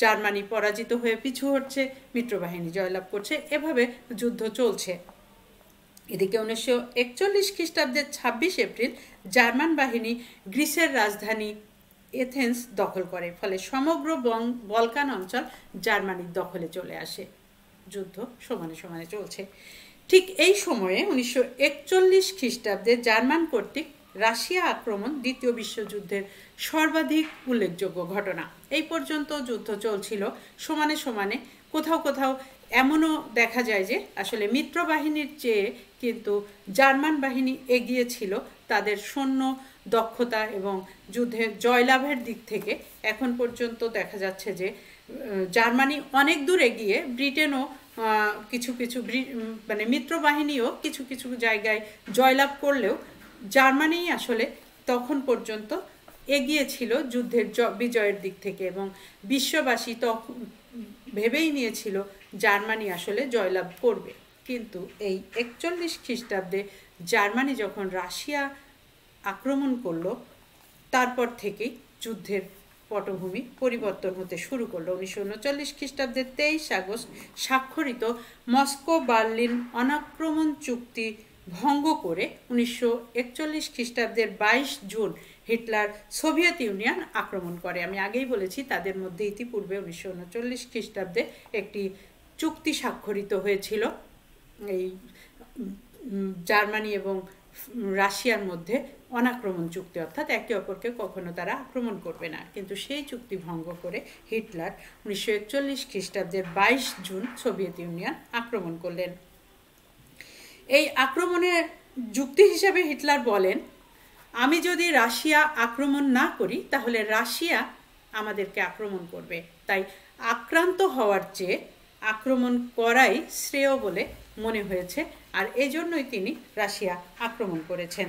জার্মানি পরাজিত হয়ে পিছু হচ্ছে, মিত্রবাহিনী জয়লাভ করছে, এভাবে যুদ্ধ চলছে। এদিকে 1941 খ্রিস্টাব্দের 26 এপ্রিল জার্মান বাহিনী গ্রিসের রাজধানী এথেন্স দখল করে, ফলে সমগ্র বলকান অঞ্চল জার্মানির দখলে চলে আসে। যুদ্ধ সমানে সমানে চলছে। ঠিক এই সময়ে 1941 খ্রিস্টাব্দে জার্মান কর্তৃক রাশিয়া আক্রমণ দ্বিতীয় বিশ্বযুদ্ধের সর্বাধিক উল্লেখযোগ্য ঘটনা। এই পর্যন্ত যুদ্ধ চলছিল সমানে সমানে, কোথাও কোথাও এমনও দেখা যায় যে আসলে মিত্রবাহিনীর চেয়ে কিন্তু জার্মান বাহিনী এগিয়ে ছিল তাদের সৈন্য দক্ষতা এবং যুদ্ধে জয়লাভের দিক থেকে। এখন পর্যন্ত দেখা যাচ্ছে যে জার্মানি অনেক দূর এগিয়ে, ব্রিটেনও কিছু কিছু মানে মিত্রবাহিনীও কিছু কিছু জায়গায় জয়লাভ করলেও জার্মানি আসলে তখন পর্যন্ত এগিয়ে ছিল যুদ্ধের বিজয়ের দিক থেকে, এবং বিশ্ববাসী তখন ভেবেই নিয়েছিল জার্মানি আসলে জয়লাভ করবে। কিন্তু এই 41 খ্রিস্টাব্দে জার্মানি যখন রাশিয়া আক্রমণ করলো, তারপর থেকেই যুদ্ধের পটভূমি পরিবর্তন হতে শুরু করলো। 1939 খ্রিস্টাব্দের 23 আগস্ট স্বাক্ষরিত মস্কো বার্লিন অনাক্রমণ চুক্তি ভঙ্গ করে 1941 খ্রিস্টাব্দের 22 জুন হিটলার সোভিয়েত ইউনিয়ন আক্রমণ করে। আমি আগেই বলেছি তাদের মধ্যে ইতিপূর্বে 1939 খ্রিস্টাব্দে একটি চুক্তি স্বাক্ষরিত হয়েছিল এই জার্মানি এবং রাশিয়ার মধ্যে, অনাক্রমণ চুক্তি, অর্থাৎ একে অপরকে কখনো তারা আক্রমণ করবে না। কিন্তু সেই চুক্তি ভঙ্গ করে হিটলার 1941 খ্রিস্টাব্দের 22 জুন সোভিয়েত ইউনিয়ন আক্রমণ করলেন। এই আক্রমণের যুক্তি হিসাবে হিটলার বলেন, আমি যদি রাশিয়া আক্রমণ না করি তাহলে রাশিয়া আমাদেরকে আক্রমণ করবে, তাই আক্রান্ত হওয়ার চেয়ে আক্রমণ করাই শ্রেয় বলে মনে হয়েছে, আর এই জন্যই তিনি রাশিয়া আক্রমণ করেছেন।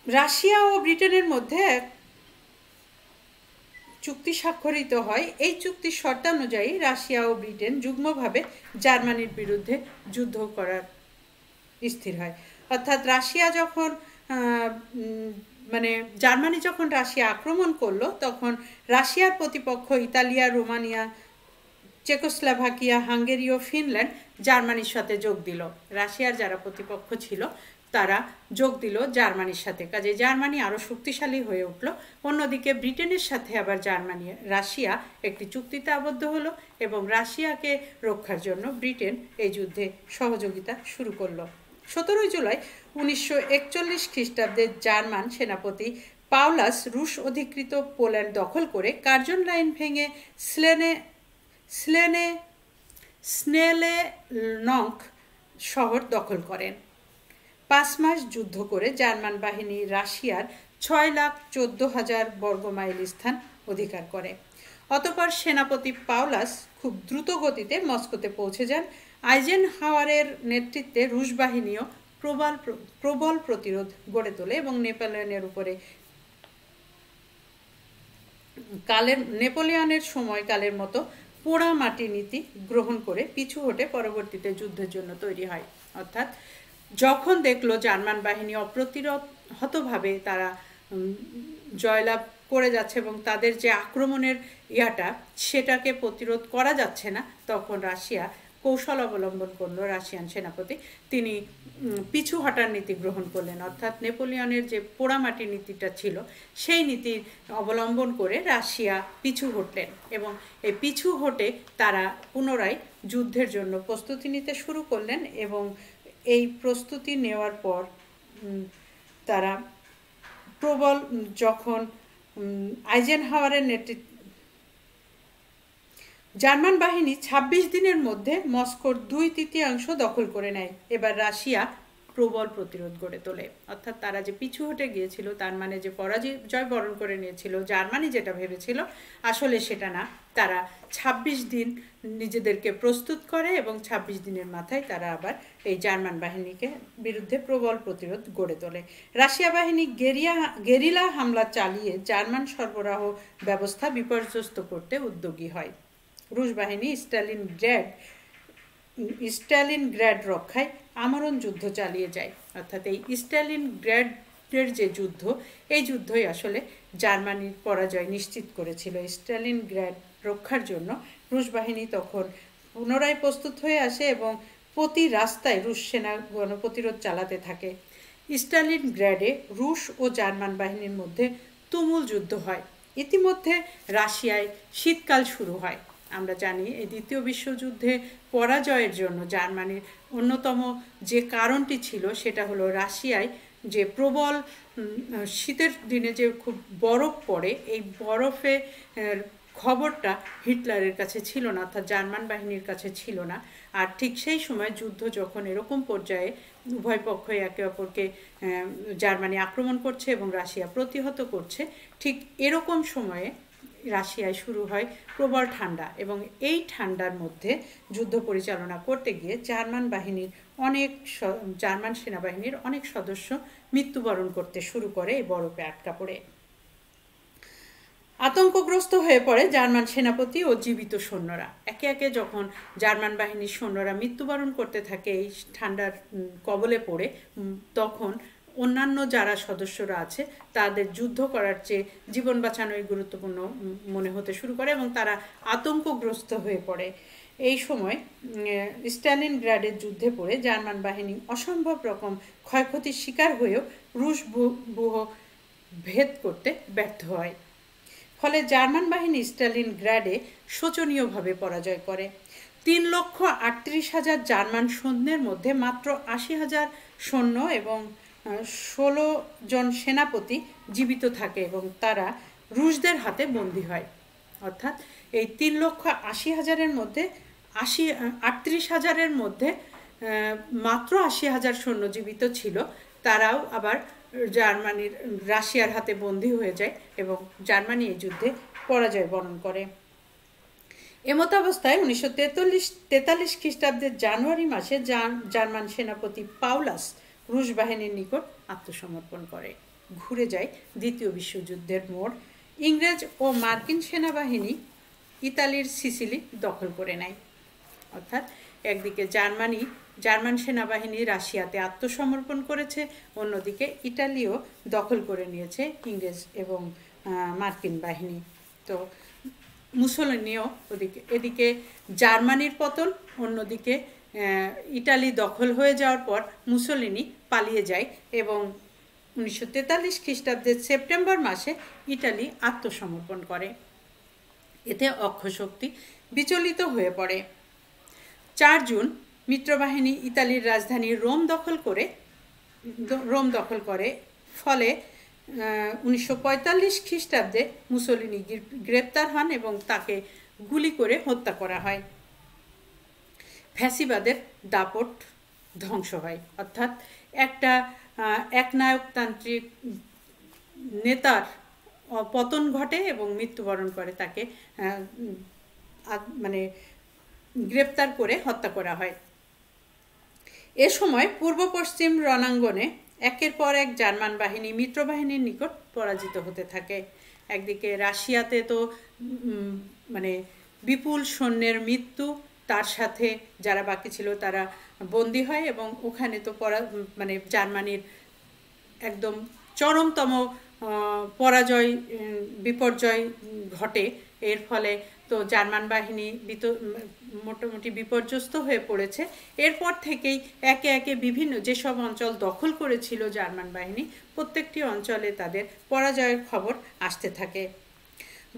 রাশিয়া ও ব্রিটেনের মধ্যে চুক্তি স্বাক্ষরিত হয়। এই চুক্তির শর্তানুযায়ী রাশিয়া ও ব্রিটেন যুগ্মভাবে জার্মানির বিরুদ্ধে যুদ্ধ করার স্থির হয়। অর্থাৎ রাশিয়া যখন জার্মানি যখন রাশিয়া আক্রমণ করলো, তখন রাশিয়ার প্রতিপক্ষ ইতালিয়া, রোমানিয়া, চেকোস্লোভাকিয়া, হাঙ্গেরি ও ফিনল্যান্ড জার্মানির সাথে যোগ দিল। রাশিয়ার যারা প্রতিপক্ষ ছিল তারা যোগ দিল জার্মানির সাথে, কাজে জার্মানি আরও শক্তিশালী হয়ে উঠল। অন্যদিকে ব্রিটেনের সাথে আবার রাশিয়া একটি চুক্তিতে আবদ্ধ হলো এবং রাশিয়াকে রক্ষার জন্য ব্রিটেন এই যুদ্ধে সহযোগিতা শুরু করলো। 17 জুলাই 1941 খ্রিস্টাব্দে জার্মান সেনাপতি পাউলাস রুশ অধিকৃত পোল্যান্ড দখল করে কার্জন লাইন ভেঙে স্নেলেনক শহর দখল করেন। 5 মাস যুদ্ধ করে জার্মান বাহিনী রাশিয়ার 6,14,000 বর্গমাইল স্থান অধিকার করে। অতঃপর সেনাপতি পাউলাস খুব দ্রুত গতিতে মস্কোতে পৌঁছে যান। আইজেনহাওয়ারের নেতৃত্বে রুশ বাহিনীও প্রবল প্রতিরোধ গড়ে তোলে এবং নেপোলিয়নের উপরে নেপোলিয়নের সময়কালের মতো পোড়া মাটি নীতি গ্রহণ করে পিছু হটে পরবর্তীতে যুদ্ধের জন্য তৈরি হয়। অর্থাৎ যখন দেখলো জার্মান বাহিনী অপ্রতিহতভাবে তারা জয়লাভ করে যাচ্ছে এবং তাদের যে আক্রমণের সেটাকে প্রতিরোধ করা যাচ্ছে না, তখন রাশিয়া কৌশল অবলম্বন করলো। রাশিয়ান সেনাপতি তিনি পিছু হটার নীতি গ্রহণ করলেন, অর্থাৎ নেপোলিয়নের যে পোড়ামাটি নীতিটা ছিল সেই নীতি অবলম্বন করে রাশিয়া পিছু হটলেন এবং এই পিছু হটে তারা পুনরায় যুদ্ধের জন্য প্রস্তুতি নিতে শুরু করলেন। এবং এই প্রস্তুতি নেওয়ার পর তারা যখন আইজেনহাওয়ারের নেতৃত্বে জার্মান বাহিনী 26 দিনের মধ্যে মস্কোর 2/3 দখল করে নেয়। এবার রাশিয়া প্রবল প্রতিরোধ গড়ে তোলে। অর্থাৎ তারা যে পিছু হটে গিয়েছিল তার মানে যে পরাজয় বরণ করে নিয়েছিল জার্মানি যেটা ভেবেছিল, আসলে সেটা না। তারা ২৬ দিন নিজেদেরকে প্রস্তুত করে এবং ২৬ দিনের মাথায় তারা আবার এই জার্মান বাহিনীকে বিরুদ্ধে প্রবল প্রতিরোধ গড়ে তোলে। রাশিয়া বাহিনী গেরিলা হামলা চালিয়ে জার্মান সরবরাহ ব্যবস্থা বিপর্যস্ত করতে উদ্যোগী হয়। রুশ বাহিনী স্টালিনগ্রাড রক্ষায় আমরণ যুদ্ধ চালিয়ে যায়। অর্থাৎ এই স্টালিনগ্রাডের যে যুদ্ধ, এই যুদ্ধই আসলে জার্মানির পরাজয় নিশ্চিত করেছিল। স্টালিনগ্রাড রক্ষার জন্য রুশ বাহিনী তখন পুনরায় প্রস্তুত হয়ে আসে এবং প্রতি রাস্তায় রুশ সেনা গণপ্রতিরোধ চালাতে থাকে। স্টালিনগ্রাডে রুশ ও জার্মান বাহিনীর মধ্যে তুমুল যুদ্ধ হয়। ইতিমধ্যে রাশিয়ায় শীতকাল শুরু হয়। আমরা জানি এই দ্বিতীয় বিশ্বযুদ্ধে পরাজয়ের জন্য জার্মানির অন্যতম যে কারণটি ছিল সেটা হলো রাশিয়ায় যে প্রবল শীতের দিনে যে খুব বরফ পড়ে, এই বরফে খবরটা হিটলারের কাছে ছিল না, অর্থাৎ জার্মান বাহিনীর কাছে ছিল না। আর ঠিক সেই সময় যুদ্ধ যখন এরকম পর্যায়ে উভয় পক্ষই একে অপরকে জার্মানি আক্রমণ করছে এবং রাশিয়া প্রতিহত করছে, ঠিক এরকম সময়ে রাশিয়ায় শুরু হয় প্রবল ঠান্ডা এবং এই ঠান্ডার মধ্যে যুদ্ধ পরিচালনা করতে গিয়ে জার্মান সেনাবাহিনীর অনেক সদস্য মৃত্যুবরণ করতে শুরু করে এই বরফে আটকা পড়ে। আতঙ্কগ্রস্ত হয়ে পড়ে জার্মান সেনাপতি ও জীবিত সৈন্যরা। একে একে যখন জার্মান বাহিনীর সৈন্যরা মৃত্যুবরণ করতে থাকে এই ঠান্ডার কবলে পড়ে, তখন অন্যান্য যারা সদস্যরা আছে তাদের যুদ্ধ করার চেয়ে জীবন বাঁচানোই গুরুত্বপূর্ণ মনে হতে শুরু করে এবং তারা আতঙ্কগ্রস্ত হয়ে পড়ে। এই সময় স্টালিনগ্রাডের যুদ্ধে পড়ে জার্মান বাহিনী অসম্ভব রকম ক্ষয়ক্ষতির শিকার হয়েও রুশ ব্যূহ ভেদ করতে ব্যর্থ হয়। ফলে জার্মান বাহিনী স্টালিনগ্রাডে শোচনীয়ভাবে পরাজয় করে। ৩,৩৮,০০০ জার্মান সৈন্যের মধ্যে মাত্র ৮০,০০০ সৈন্য এবং ১৬ জন সেনাপতি জীবিত থাকে এবং তারা রুশদের হাতে বন্দী হয়। অর্থাৎ এই ৩,৮০,০০০-এর মধ্যে ৩৮,০০০-এর মধ্যে মাত্র ৮০,০০০ সৈন্য জীবিত ছিল। তারাও আবার রাশিয়ার হাতে বন্দী হয়ে যায় এবং জার্মানি এই যুদ্ধে পরাজয় বরণ করে। এমতাবস্থায় ১৯৪৩ খ্রিস্টাব্দের জানুয়ারি মাসে জার্মান সেনাপতি পাউলাস রুশ বাহিনীর নিকট আত্মসমর্পণ করে। ঘুরে যায় দ্বিতীয় বিশ্বযুদ্ধের মোড়। ইংরেজ ও মার্কিন সেনাবাহিনী ইতালির সিসিলি দখল করে নেয়। অর্থাৎ একদিকে জার্মান সেনাবাহিনী রাশিয়াতে আত্মসমর্পণ করেছে, অন্যদিকে ইটালিও দখল করে নিয়েছে ইংরেজ এবং মার্কিন বাহিনী। তো মুসোলিনিও এদিকে জার্মানির পতন, অন্যদিকে ইটালি দখল হয়ে যাওয়ার পর মুসোলিনি পালিয়ে যায় এবং ১৯৪৩ খ্রিস্টাব্দের সেপ্টেম্বর মাসে ইটালি আত্মসমর্পণ করে। এতে অক্ষশক্তি বিচলিত হয়ে পড়ে। ৪ জুন মিত্রবাহিনী ইতালির রাজধানী রোম দখল করে। ফলে ১৯৪৫ খ্রিস্টাব্দে মুসোলিনি গ্রেপ্তার হন এবং তাকে গুলি করে হত্যা করা হয়। ফ্যাসিবাদের দাপট ধ্বংস হয়। অর্থাৎ একটা একনায়কতান্ত্রিক নেতার পতন ঘটে এবং মৃত্যুবরণ করে, তাকে গ্রেপ্তার করে হত্যা করা হয়। এ সময় পূর্ব পশ্চিম রণাঙ্গনে একের পর এক জার্মান বাহিনী মিত্রবাহিনীর নিকট পরাজিত হতে থাকে। একদিকে রাশিয়াতে তো বিপুল সৈন্যের মৃত্যু, তার সাথে যারা বাকি ছিল তারা বন্দী হয় এবং ওখানে তো জার্মানির একদম চরমতম বিপর্যয় ঘটে। এর ফলে তো জার্মান বাহিনী মোটামুটি বিপর্যস্ত হয়ে পড়েছে। এরপর থেকেই একে একে বিভিন্ন যেসব অঞ্চল দখল করেছিল জার্মান বাহিনী, প্রত্যেকটি অঞ্চলে তাদের পরাজয়ের খবর আসতে থাকে।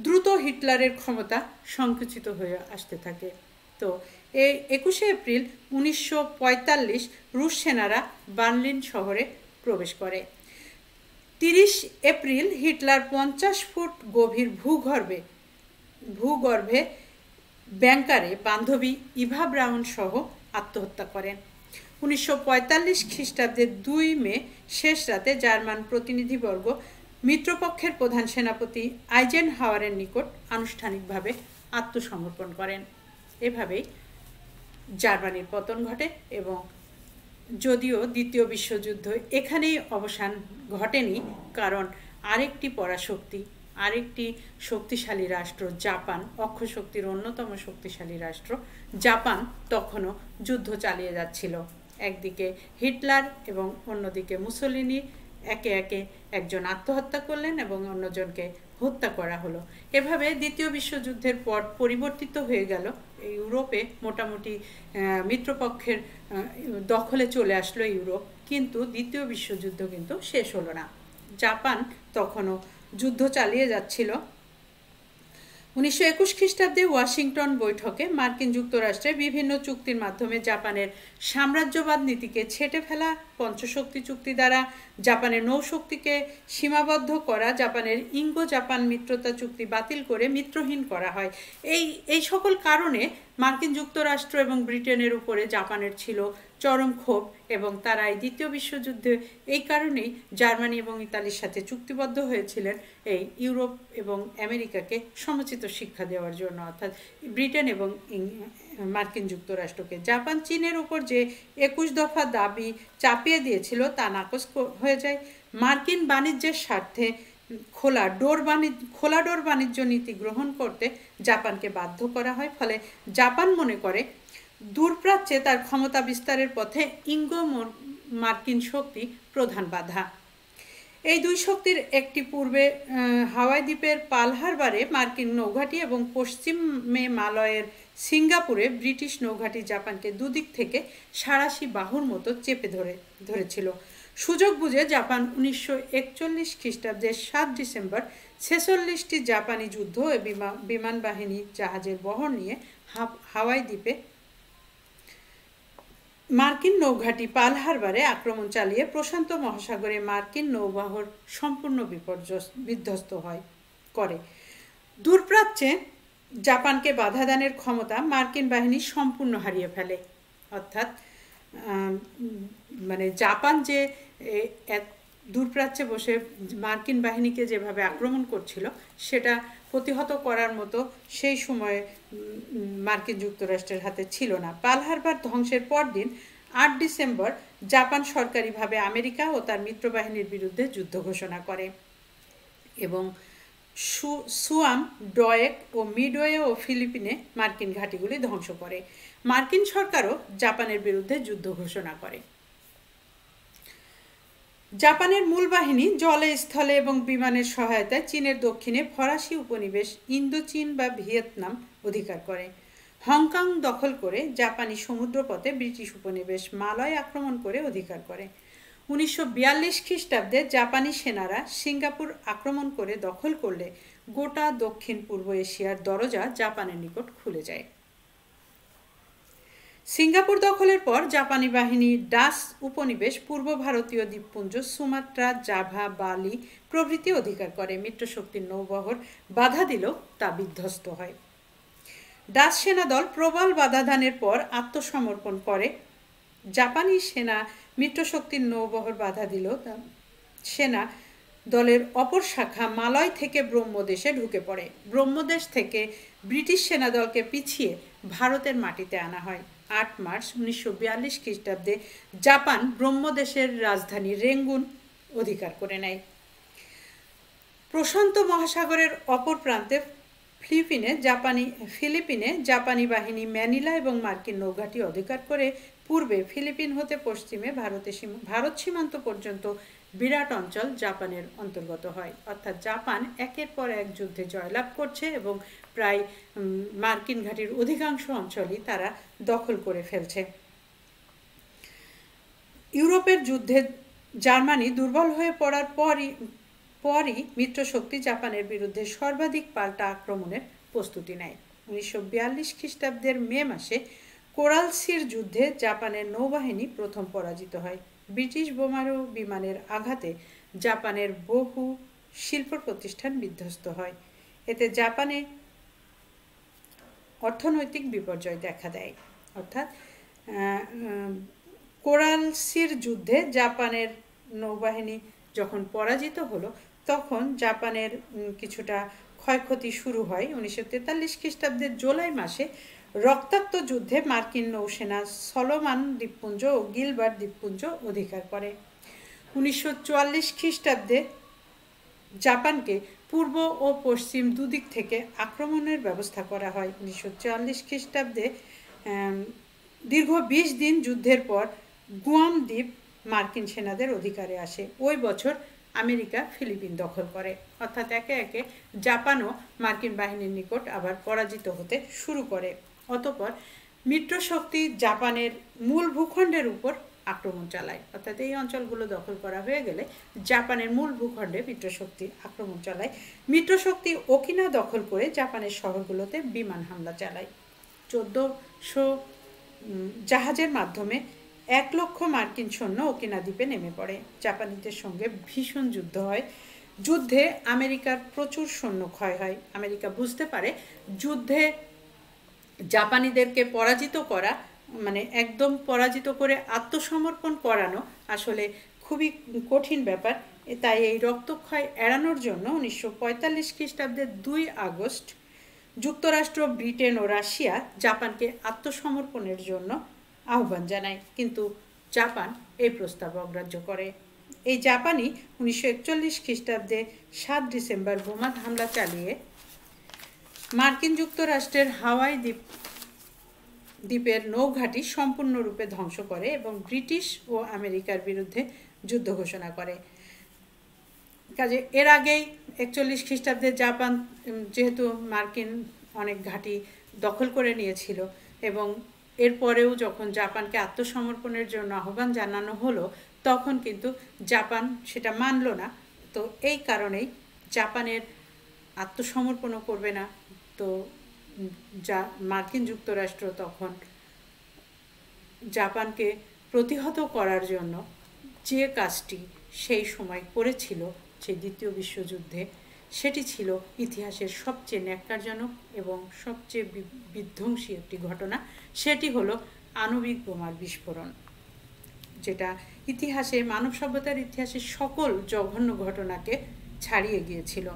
দ্রুত হিটলারের ক্ষমতা সংকুচিত হয়ে আসতে থাকে। তো এই ২১শে এপ্রিল ১৯৪৫ রুশ সেনারা বার্লিন শহরে প্রবেশ করে। ৩০ এপ্রিল হিটলার ৫০ ফুট গভীর ভূগর্ভে ব্যাংকারে বান্ধবী ইভা ব্রাউন সহ আত্মহত্যা করেন। 1945 খ্রিস্টাব্দের 2 মে শেষ রাতে জার্মান প্রতিনিধিবর্গ মিত্রপক্ষের প্রধান সেনাপতি আইজেনহাওয়ারের নিকট আনুষ্ঠানিকভাবে আত্মসমর্পণ করেন। এভাবেই জার্মানির পতন ঘটে এবং যদিও দ্বিতীয় বিশ্বযুদ্ধ এখানেই অবসান ঘটেনি, কারণ আরেকটি পরাশক্তি, আরেকটি শক্তিশালী রাষ্ট্র জাপান, অক্ষশক্তির অন্যতম শক্তিশালী রাষ্ট্র জাপান তখনও যুদ্ধ চালিয়ে যাচ্ছিল। একদিকে হিটলার এবং অন্যদিকে মুসোলিনি একে একে একজন আত্মহত্যা করলেন এবং অন্যজনকে হত্যা করা হলো। এভাবে দ্বিতীয় বিশ্বযুদ্ধের পর পরিবর্তিত হয়ে গেল ইউরোপে, মোটামুটি মিত্রপক্ষের দখলে চলে আসলো ইউরোপ, কিন্তু দ্বিতীয় বিশ্বযুদ্ধ কিন্তু শেষ হলো না। জাপান তখনও যুদ্ধ চালিয়ে যাচ্ছিল। 1921 খ্রিস্টাব্দে ওয়াশিংটন বৈঠকে মার্কিন যুক্তরাষ্ট্রে বিভিন্ন চুক্তির মাধ্যমে জাপানের সাম্রাজ্যবাদ নীতিকে ছেঁটে ফেলা, পঞ্চশক্তি চুক্তি দ্বারা জাপানের নৌশক্তিকে সীমাবদ্ধ করা, জাপানের ইঙ্গো জাপান মিত্রতা চুক্তি বাতিল করে মিত্রহীন করা হয়। এই সকল কারণে মার্কিন যুক্তরাষ্ট্র এবং ব্রিটেনের উপরে জাপানের ছিল চরম ক্ষোভ এবং তারা এই দ্বিতীয় বিশ্বযুদ্ধে এই কারণেই জার্মানি এবং ইতালির সাথে চুক্তিবদ্ধ হয়েছিলেন এই ইউরোপ এবং আমেরিকাকে সমুচিত শিক্ষা দেওয়ার জন্য, অর্থাৎ ব্রিটেন এবং মার্কিন যুক্তরাষ্ট্রকে। জাপান চীনের উপর যে 21 দফা দাবি চাপিয়ে দিয়েছিল তা নাকচ হয়ে যায়। মার্কিন বাণিজ্যের স্বার্থে খোলা ডোর বাণিজ্য নীতি গ্রহণ করতে জাপানকে বাধ্য করা হয়। ফলে জাপান মনে করে দূরপ্রাচ্যে তার ক্ষমতা বিস্তারের পথে ইঙ্গো মার্কিন শক্তি প্রধান বাধা। এই দুই শক্তির একটি পূর্বে হাওয়াই দ্বীপের পার্ল হারবারে মার্কিন নৌঘাঁটি এবং পশ্চিমে মালয়ের সিঙ্গাপুরে ব্রিটিশ নৌঘাঁটি জাপানকে দুদিক থেকে সাঁড়াশি বাহুর মতো চেপে ধরেছিল। সুযোগ বুঝে জাপান 1941 খ্রিস্টাব্দের 7 ডিসেম্বর 46টি জাপানি যুদ্ধ ও বিমান বাহিনী জাহাজের বহর নিয়ে হাওয়াই দ্বীপে মার্কিন নৌঘাঁটি পার্ল হারবারে আক্রমণ চালিয়ে প্রশান্ত মহাসাগরে মার্কিন নৌবহর সম্পূর্ণ বিধ্বস্ত করে। দূরপ্রাচ্যে জাপানকে বাধা দানের ক্ষমতা মার্কিন বাহিনী সম্পূর্ণ হারিয়ে ফেলে, অর্থাৎ মানে জাপান যে দূরপ্রাচ্যে বসে মার্কিন বাহিনীকে যেভাবে আক্রমণ করছিল সেটা প্রতিহত করার মতো সেই সময়ে মার্কিন যুক্তরাষ্ট্রের হাতে ছিল না। পার্ল হারবার ধ্বংসের পরদিন 8 ডিসেম্বর জাপান সরকারিভাবে আমেরিকা ও তার মিত্রবাহিনীর বিরুদ্ধে যুদ্ধ ঘোষণা করে এবং সুয়াম, ডয়েক ও মিডওয়ে ও ফিলিপিনে মার্কিন ঘাঁটিগুলি ধ্বংস করে। মার্কিন সরকারও জাপানের বিরুদ্ধে যুদ্ধ ঘোষণা করে। জাপানের মূল বাহিনী জলে, স্থলে এবং বিমানের সহায়তায় চীনের দক্ষিণে ফরাসি উপনিবেশ ইন্দোচীন বা ভিয়েতনাম অধিকার করে। হংকং দখল করে জাপানি সমুদ্রপথে ব্রিটিশ উপনিবেশ মালয় আক্রমণ করে অধিকার করে। 1942 খ্রিস্টাব্দে জাপানি সেনারা সিঙ্গাপুর আক্রমণ করে দখল করলে গোটা দক্ষিণ পূর্ব এশিয়ার দরজা জাপানের নিকট খুলে যায়। সিঙ্গাপুর দখলের পর জাপানি বাহিনী ডাচ উপনিবেশ, পূর্ব ভারতীয় দ্বীপপুঞ্জ, সুমাত্রা, জাভা, বালি প্রভৃতি অধিকার করে। মিত্রশক্তির নৌবহর বাধা দিলেও তা বিধ্বস্ত হয়। ডাচ সেনাদল প্রবল বাধাদানের পর আত্মসমর্পণ করে। জাপানি সেনা মিত্রশক্তির নৌবহর বাধা দিল। সেনা দলের অপর শাখা মালয় থেকে ব্রহ্মদেশে ঢুকে পড়ে। ব্রহ্মদেশ থেকে ব্রিটিশ সেনাদলকে পিছিয়ে ভারতের মাটিতে আনা হয়। 8 মার্চ 1942 খ্রিস্টাব্দে জাপান ব্রহ্মদেশের রাজধানী রেঙ্গুন অধিকার করে নেয়। প্রশান্ত মহাসাগরের অপর প্রান্তে ফিলিপিনে জাপানি বাহিনী ম্যানিলা এবং মার্কিন নৌঘাঁটি অধিকার করে পূর্বে ফিলিপিন হতে পশ্চিমে ভারত সীমান্ত পর্যন্ত বিরাট অঞ্চল জাপানের অন্তর্গত হয়। অর্থাৎ জাপান একের পর এক যুদ্ধে জয়লাভ করছে এবং প্রায় মার্কিন ঘাঁটির অধিকাংশ অঞ্চলই তারা দখল করে ফেলছে। ইউরোপের যুদ্ধে জার্মানি দুর্বল হয়ে পড়ার পরই মিত্রশক্তি জাপানের বিরুদ্ধে সর্বাধিক পাল্টা আক্রমণের প্রস্তুতি নেয়। 1942 খ্রিস্টাব্দের মে মাসে কোরাল সির যুদ্ধে জাপানের নৌবাহিনী প্রথম পরাজিত হয়। ব্রিটিশ বোমারু বিমানের আঘাতে জাপানের বহু শিল্প প্রতিষ্ঠান বিধ্বস্ত হয়। এতে জাপানে অর্থনৈতিক বিপর্যয় দেখা দেয়, অর্থাৎ কোরাল সির যুদ্ধে জাপানের নৌবাহিনী যখন পরাজিত হলো তখন জাপানের কিছুটা ক্ষয়ক্ষতি শুরু হয় 1943 খ্রিস্টাব্দের জুলাই মাসে রক্তাক্ত যুদ্ধে মার্কিন নৌসেনা সলোমন দ্বীপপুঞ্জ ও গিলবার্ট দ্বীপপুঞ্জ অধিকার করে 1944 খ্রিস্টাব্দে জাপানকে পূর্ব ও পশ্চিম দুদিক থেকে আক্রমণের ব্যবস্থা করা হয় 1944 খ্রিস্টাব্দে দীর্ঘ 20 দিন যুদ্ধের পর গুয়াম দ্বীপ মার্কিন সেনাদের অধিকারে আসে ওই বছর আমেরিকা ফিলিপিন দখল করে অর্থাৎ একে একে জাপানও মার্কিন বাহিনীর নিকট আবার পরাজিত হতে শুরু করে অতঃপর মিত্রশক্তি জাপানের মূল ভূখণ্ডের উপর আক্রমণ চালায় অর্থাৎ এই অঞ্চলগুলো দখল করা হয়ে গেলে জাপানের মূল ভূখণ্ডে মিত্রশক্তি আক্রমণ চালায় মিত্রশক্তি ওকিনা দখল করে জাপানের শহরগুলোতে বিমান হামলা চালায় 1400 জাহাজের মাধ্যমে 1 লক্ষ মার্কিন সৈন্য ওকিনা দ্বীপে নেমে পড়ে জাপানিদের সঙ্গে ভীষণ যুদ্ধ হয় যুদ্ধে আমেরিকার প্রচুর সৈন্য ক্ষয় হয় আমেরিকা বুঝতে পারে যুদ্ধে জাপানিদেরকে পরাজিত করা মানে একদম পরাজিত করে আত্মসমর্পণ করানো আসলে খুবই কঠিন ব্যাপার তাই এই রক্তক্ষয় এড়ানোর জন্য 1945 খ্রিস্টাব্দের 2 আগস্ট যুক্তরাষ্ট্র ব্রিটেন ও রাশিয়া জাপানকে আত্মসমর্পণের জন্য আহ্বান জানায় কিন্তু জাপান এই প্রস্তাব অগ্রাহ্য করে এই জাপানি 1941 খ্রিস্টাব্দে 7 ডিসেম্বর বোমা হামলা চালিয়ে মার্কিন যুক্তরাষ্ট্রের হাওয়াই দ্বীপের নৌঘাঁটি সম্পূর্ণরূপে ধ্বংস করে এবং ব্রিটিশ ও আমেরিকার বিরুদ্ধে যুদ্ধ ঘোষণা করে কাজে এর আগেই 41 খ্রিস্টাব্দে জাপান যেহেতু মার্কিন অনেক ঘাঁটি দখল করে নিয়েছিল এবং এরপরেও যখন জাপানকে আত্মসমর্পণের জন্য আহ্বান জানানো হলো তখন কিন্তু জাপান সেটা মানল না তো এই কারণেই জাপানের আত্মসমর্পণও করবে না তো মার্কিন যুক্তরাষ্ট্র তখন জাপানকে প্রতিহত করার জন্য যে কাজটি সেই সময় করেছিল সেই দ্বিতীয় বিশ্বযুদ্ধে সেটি ছিল ইতিহাসের সবচেয়ে ন্যাক্কারজনক এবং সবচেয়ে বিধ্বংসী একটি ঘটনা সেটি হলো আণবিক বোমার বিস্ফোরণ যেটা ইতিহাসে মানব সভ্যতার ইতিহাসে সকল জঘন্য ঘটনাকে ছাড়িয়ে গিয়েছিল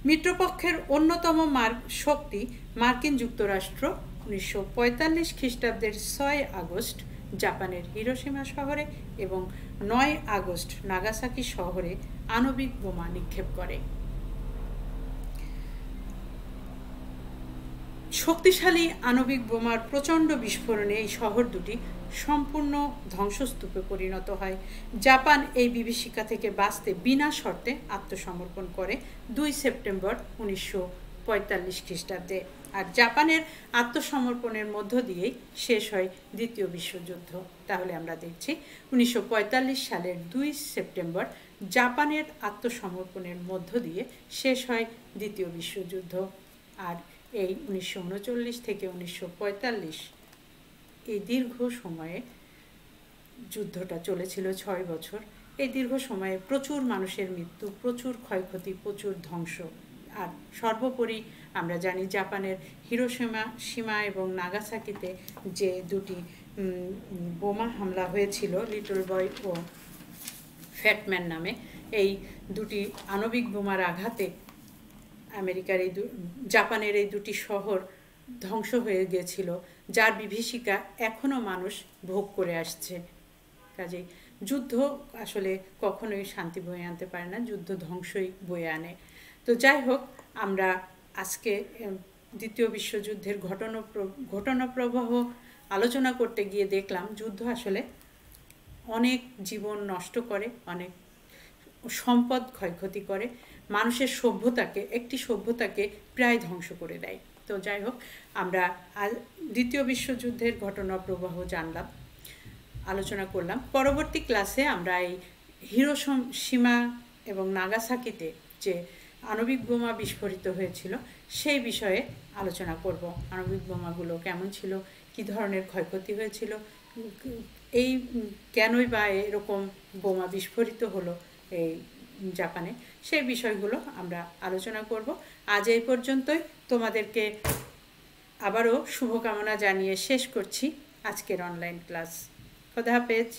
মিত্রপক্ষের অন্যতম শক্তি মার্কিন যুক্তরাষ্ট্র 1945 খ্রিস্টাব্দের 6 আগস্ট জাপানের হিরোশিমা শহরে এবং 9 আগস্ট নাগাসাকি শহরে আণবিক বোমা নিক্ষেপ করে শক্তিশালী আণবিক বোমার প্রচণ্ড বিস্ফোরণে এই শহর দুটি সম্পূর্ণ ধ্বংসস্তূপে পরিণত হয় জাপান এই বিভীষিকা থেকে বাঁচতে বিনা শর্তে আত্মসমর্পণ করে 2 সেপ্টেম্বর 1945 খ্রিস্টাব্দে আর জাপানের আত্মসমর্পণের মধ্য দিয়েই শেষ হয় দ্বিতীয় বিশ্বযুদ্ধ তাহলে আমরা দেখছি 1945 সালের 2 সেপ্টেম্বর জাপানের আত্মসমর্পণের মধ্য দিয়ে শেষ হয় দ্বিতীয় বিশ্বযুদ্ধ আর এই 1939 থেকে 1945 এই দীর্ঘ সময়ে যুদ্ধটা চলেছিল 6 বছর এই দীর্ঘ সময়ে প্রচুর মানুষের মৃত্যু প্রচুর ক্ষয়ক্ষতি প্রচুর ধ্বংস আর সর্বোপরি আমরা জানি জাপানের হিরোশিমা এবং নাগাসাকিতে যে দুটি বোমা হামলা হয়েছিল লিটল বয় ও ফ্যাটম্যান নামে এই দুটি আণবিক বোমার আঘাতে আমেরিকার জাপানের এই দুটি শহর ধ্বংস হয়ে গিয়েছিল যার বিভীষিকা এখনো মানুষ ভোগ করে আসছে কাজেই যুদ্ধ আসলে কখনোই শান্তি বয়ে আনতে পারে না যুদ্ধ ধ্বংসই বয়ে আনে তো যাই হোক আমরা আজকে দ্বিতীয় বিশ্বযুদ্ধের ঘটনা প্রবাহ আলোচনা করতে গিয়ে দেখলাম যুদ্ধ আসলে অনেক জীবন নষ্ট করে অনেক সম্পদ ক্ষয়ক্ষতি করে মানুষের একটি সভ্যতাকে প্রায় ধ্বংস করে দেয় তো যাই হোক আমরা দ্বিতীয় বিশ্বযুদ্ধের ঘটনা প্রবাহ জানলাম আলোচনা করলাম পরবর্তী ক্লাসে আমরা এই হিরোশিমা এবং নাগাসাকিতে যে আণবিক বোমা বিস্ফোরিত হয়েছিল সেই বিষয়ে আলোচনা করব আণবিক বোমাগুলো কেমন ছিল কী ধরনের ক্ষয়ক্ষতি হয়েছিল এই কেনই বা এরকম বোমা বিস্ফোরিত হলো এই জাপানে সেই বিষয়গুলো আমরা আলোচনা করব আজ এই পর্যন্তই তোমাদেরকে আবারও শুভকামনা জানিয়ে শেষ করছি আজকের অনলাইন ক্লাস খোদা হাফেজ।